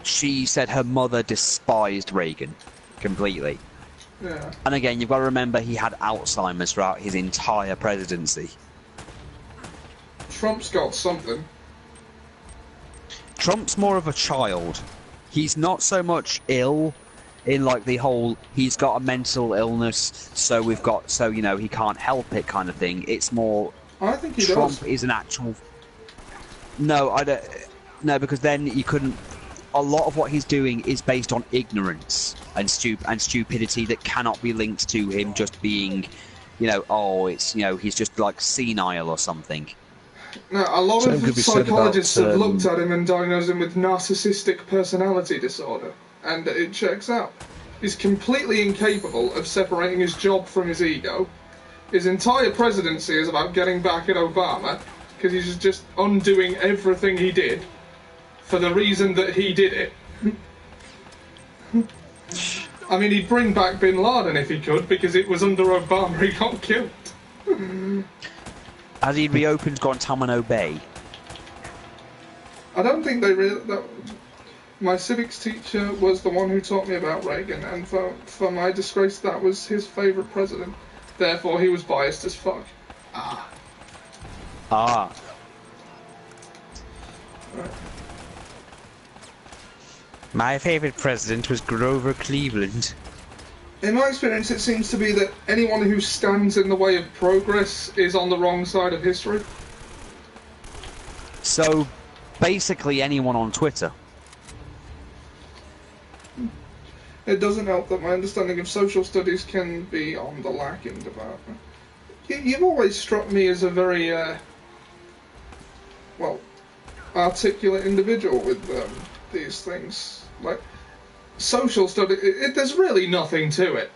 she said her mother despised Reagan completely. Yeah. And again, you've got to remember he had Alzheimer's throughout his entire presidency. Trump's got something. Trump's more of a child. He's not so much ill in like the whole he's got a mental illness, so you know he can't help it kind of thing. It's more I think he Trump does. is an actual. No, I don't. No, because then you couldn't. A lot of what he's doing is based on ignorance and stupidity that cannot be linked to him just being, you know, he's just like senile or something. No, a lot Same of could be said psychologists about, have looked at him and diagnosed him with narcissistic personality disorder, and it checks out. He's completely incapable of separating his job from his ego. His entire presidency is about getting back at Obama, because he's just undoing everything he did for the reason that he did it. I mean, he'd bring back Bin Laden if he could, because it was under Obama he got killed. Has he reopened Guantanamo Bay? I don't think they really... My civics teacher was the one who taught me about Reagan, and for my disgrace, that was his favourite president. Therefore, he was biased as fuck. Ah. Right. My favourite president was Grover Cleveland. In my experience, it seems to be that anyone who stands in the way of progress is on the wrong side of history. So, basically anyone on Twitter. It doesn't help that my understanding of social studies can be on the lacking department. You've always struck me as a very, well, articulate individual with these things. Like, social study, there's really nothing to it.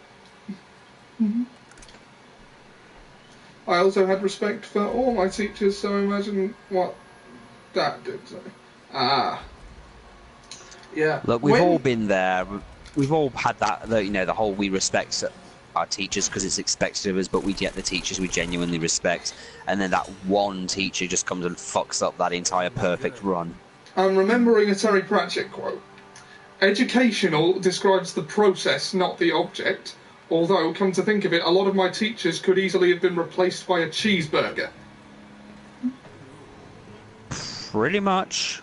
I also had respect for all my teachers, so imagine what that did to me. Yeah. Look, we've all been there. We've all had that, you know, the whole we respect our teachers because it's expected of us, but we get the teachers we genuinely respect, and then that one teacher just comes and fucks up that entire perfect run. I'm remembering a Terry Pratchett quote. Educational describes the process, not the object. Although, come to think of it, a lot of my teachers could easily have been replaced by a cheeseburger. Pretty much.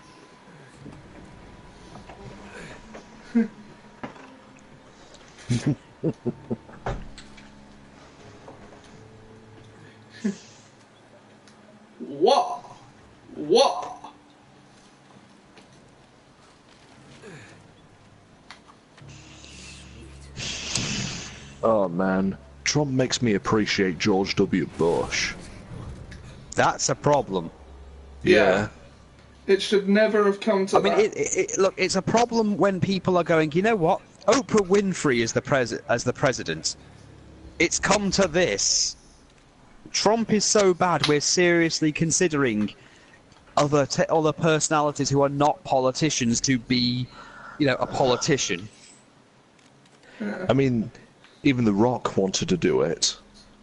What? What? Oh man, Trump makes me appreciate George W. Bush. That's a problem. Yeah. It should never have come to that. I mean, look, it's a problem when people are going, you know what? Oprah Winfrey is the president. It's come to this. Trump is so bad, we're seriously considering other personalities who are not politicians to be, you know, a politician. I mean, even The Rock wanted to do it.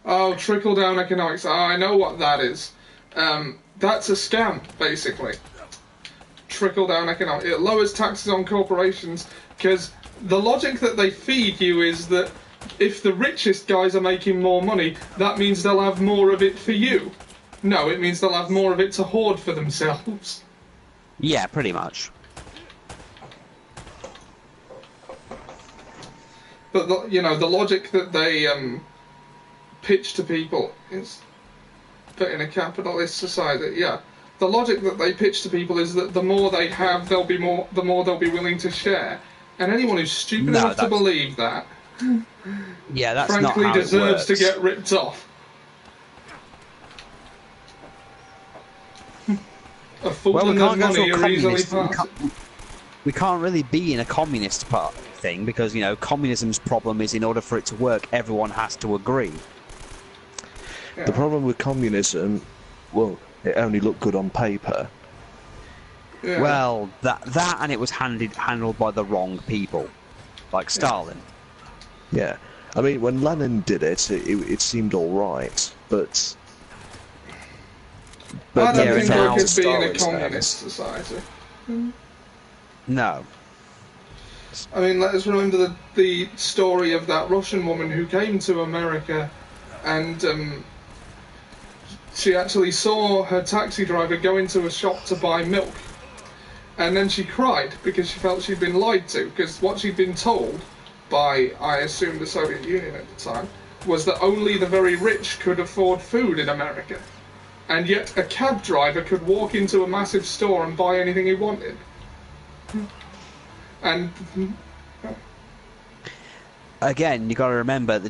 Oh, trickle-down economics. Oh, I know what that is. That's a scam, basically. Trickle-down economics. It lowers taxes on corporations, because the logic that they feed you is that if the richest guys are making more money, that means they'll have more of it for you. No, it means they'll have more of it to hoard for themselves. Yeah, pretty much. But, you know, the logic that they pitch to people is, but in a capitalist society, yeah. The logic that they pitch to people is that the more they have, the more they'll be willing to share. And anyone who's stupid enough to believe that, yeah, that's frankly, not how deserves it to works. get ripped off. A fool Well, we and can't their go to money a are easily communist. We can't really be in a communist thing because, you know, communism's problem is in order for it to work, everyone has to agree. Yeah. The problem with communism, well, it only looked good on paper. Yeah. Well, that and it was handled by the wrong people, like Stalin. Yeah. I mean, when Lenin did it, it seemed all right, but I don't yeah, think now we could be in a Stalin's communist society. No. I mean, let us remember the story of that Russian woman who came to America and she actually saw her taxi driver go into a shop to buy milk. And then she cried because she felt she'd been lied to, because what she'd been told by, I assume, the Soviet Union at the time, was that only the very rich could afford food in America. And yet a cab driver could walk into a massive store and buy anything he wanted. And Again, you got to remember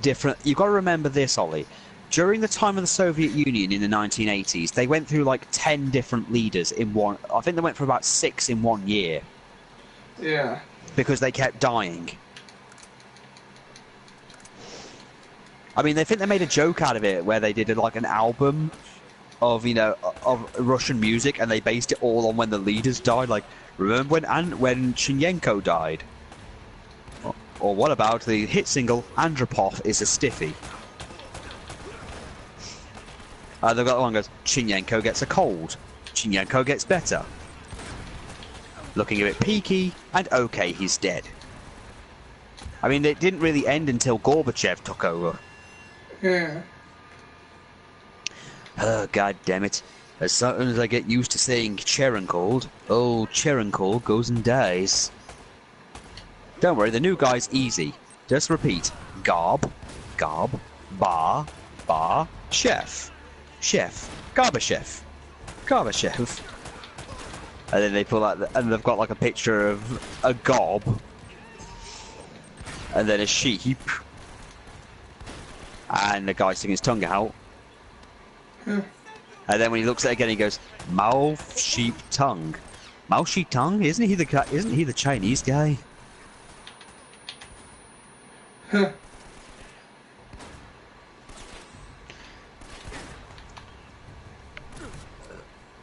you got to remember this, Ollie. During the time of the Soviet Union in the 1980s, they went through like 10 different leaders in one. I think they went for about 6 in 1 year. yeah. Because they kept dying. I mean, they think they made a joke out of it where they did like an album of, you know, of Russian music, and they based it all on when the leaders died. Like, remember when Shinyенko died? Or what about the hit single Andropov is a Stiffy? They've got one goes, Shinyенko gets a cold. Shinyenko gets better. Looking a bit peaky, and okay, he's dead. I mean, it didn't really end until Gorbachev took over. Yeah. Oh, god damn it. As soon as I get used to saying Cherenkold, old Cherenkold goes and dies. Don't worry, the new guy's easy. Just repeat. Garb, Garb, Bar, Bar, Chef. Chef, Gorbachev. Gorbachev. And then they pull out, and they've got like a picture of a gob, and then a sheep, and the guy sticking his tongue out. And then when he looks at it again, he goes, "Mouth, sheep, tongue, mouth, sheep, tongue." Isn't he the guy? Isn't he the Chinese guy?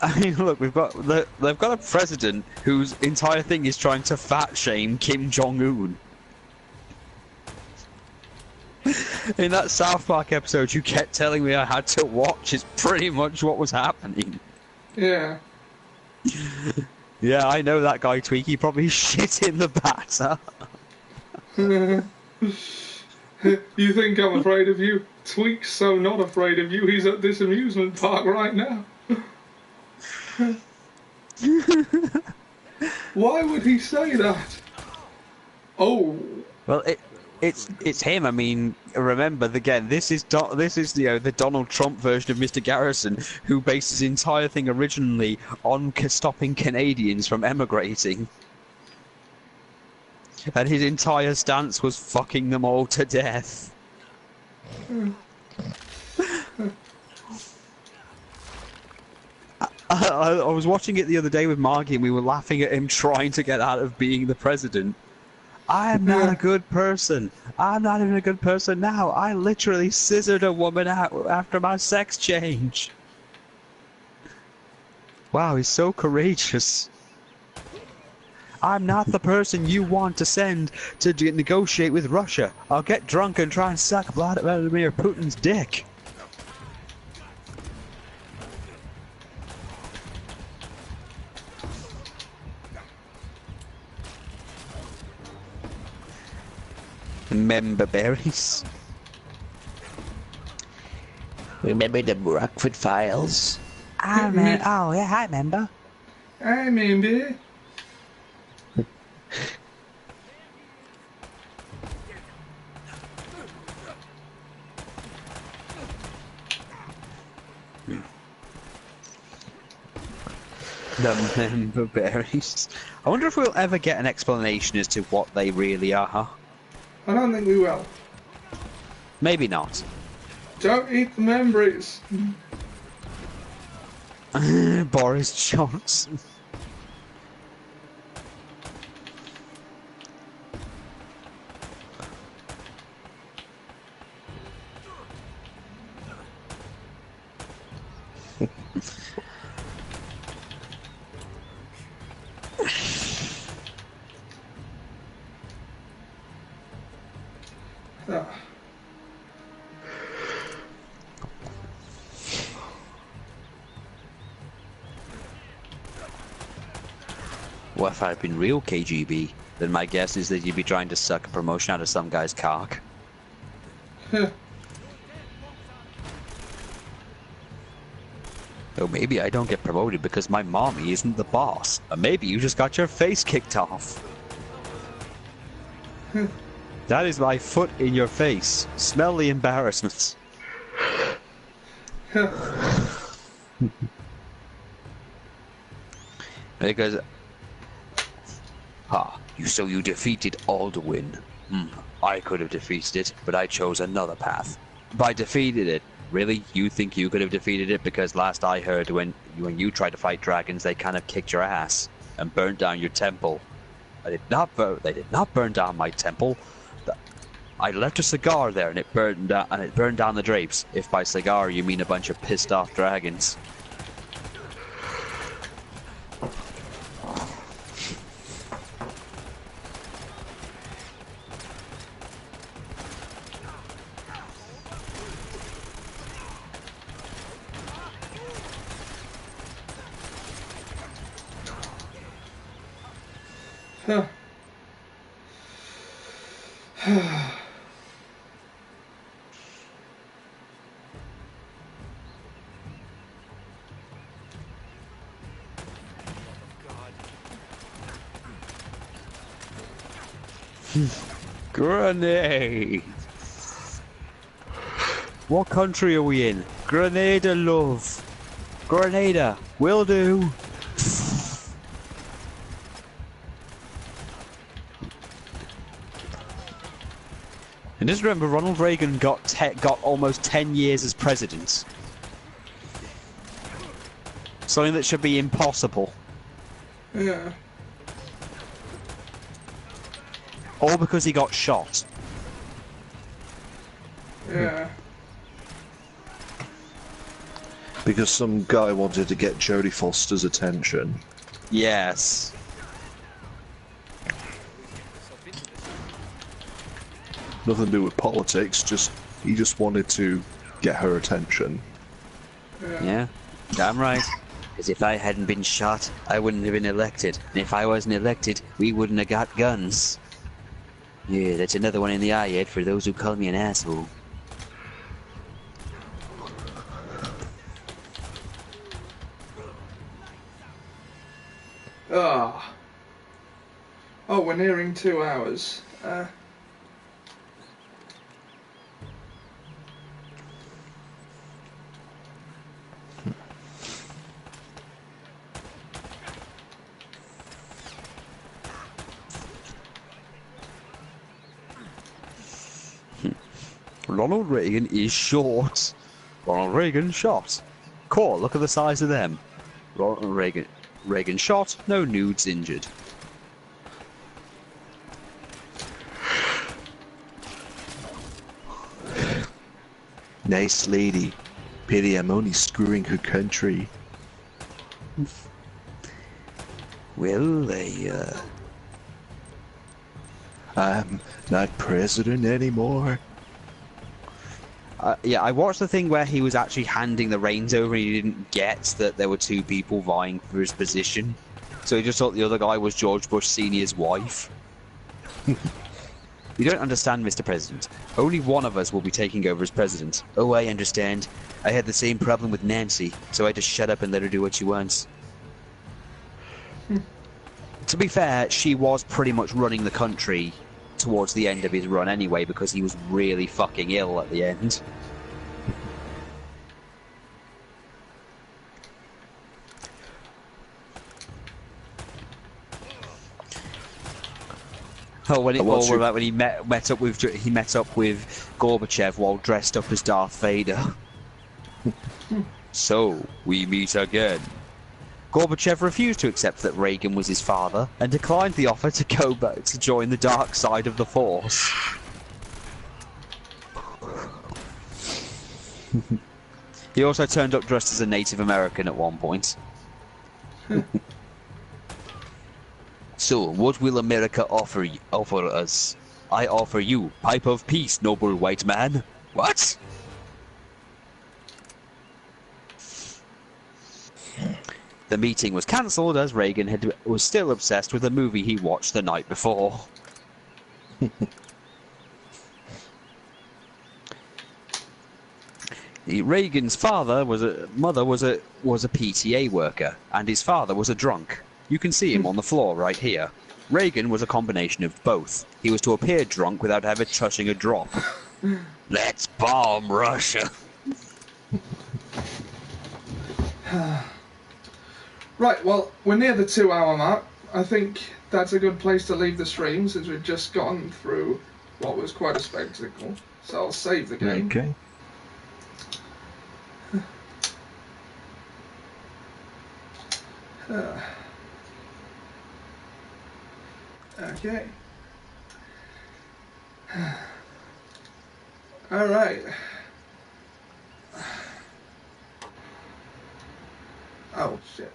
I mean, look, they've got a president whose entire thing is trying to fat shame Kim Jong-un. In that South Park episode you kept telling me I had to watch is pretty much what was happening. Yeah. Yeah, I know that guy Tweaky. He probably shit in the batter. You think I'm afraid of you? Tweak's so not afraid of you, he's at this amusement park right now. Why would he say that? Oh. Well, it's him. I mean, remember again. This is the Donald Trump version of Mr. Garrison, who based his entire thing originally on stopping Canadians from emigrating, and his entire stance was fucking them all to death. I was watching it the other day with Margie, and we were laughing at him trying to get out of being the president. I am not a good person. I'm not even a good person now. I literally scissored a woman out after my sex change. Wow, he's so courageous. I'm not the person you want to send to negotiate with Russia. I'll get drunk and try and suck Vladimir Putin's dick. Member berries. Remember the Rockford Files? Oh yeah, I remember. I remember. The member berries. I wonder if we'll ever get an explanation as to what they really are. I don't think we will. Maybe not. Don't eat the memories. Boris Johnson. Well, if I'd been real KGB, then my guess is that you'd be trying to suck a promotion out of some guy's cock. Oh, maybe I don't get promoted because my mommy isn't the boss. Or maybe you just got your face kicked off. That is my foot in your face. Smell the embarrassment. Because... So you defeated Alduin. I could have defeated it, but I chose another path. By defeated it, really? You think you could have defeated it? Because last I heard, when you tried to fight dragons, they kind of kicked your ass and burnt down your temple. They did not burn down my temple. I left a cigar there, and it burned down the drapes. If by cigar you mean a bunch of pissed off dragons. Grenade! What country are we in? Grenada, love. Grenada, will do. And just remember, Ronald Reagan got almost 10 years as president. Something that should be impossible. Yeah. All because he got shot. Yeah. Because some guy wanted to get Jodie Foster's attention. Yes. Nothing to do with politics, he just wanted to get her attention. Yeah, damn right. Because if I hadn't been shot, I wouldn't have been elected. And if I wasn't elected, we wouldn't have got guns. Yeah, that's another one in the eye yet for those who call me an asshole. Ah. Oh, we're nearing 2 hours. Ronald Reagan is short. Ronald Reagan shot. Cool, look at the size of them. Ronald Reagan shot, no nudes injured. Nice lady. Pity I'm only screwing her country. Well, I'm not president anymore. yeah, I watched the thing where he was actually handing the reins over and he didn't get that there were two people vying for his position. So he just thought the other guy was George Bush Sr.'s wife. You don't understand, Mr. President. Only one of us will be taking over as president. Oh, I understand. I had the same problem with Nancy, so I just shut up and let her do what she wants. To be fair, she was pretty much running the country towards the end of his run anyway, because he was really fucking ill at the end. Oh, when he met up with Gorbachev while dressed up as Darth Vader. So we meet again. Gorbachev refused to accept that Reagan was his father and declined the offer to go back to join the dark side of the Force. He also turned up dressed as a Native American at one point. So, what will America offer us? I offer you pipe of peace, noble white man. What? The meeting was cancelled as Reagan was still obsessed with a movie he watched the night before. Reagan's mother was a PTA worker, and his father was a drunk. You can see him on the floor right here. Reagan was a combination of both. He was to appear drunk without ever touching a drop. Let's bomb Russia. Right, well, we're near the 2 hour mark. I think that's a good place to leave the stream since we've just gone through what was quite a spectacle. So I'll save the game. Okay. Okay. All right. Oh shit.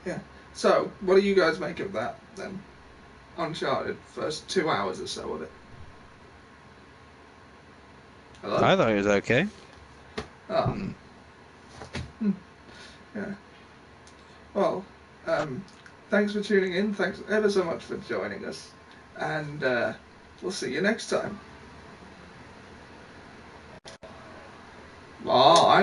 Yeah. So, what do you guys make of that then? Uncharted, first 2 hours or so of it. Hello? I thought it was okay. Oh. Yeah. Well, thanks for tuning in. Thanks ever so much for joining us. And we'll see you next time. Bye.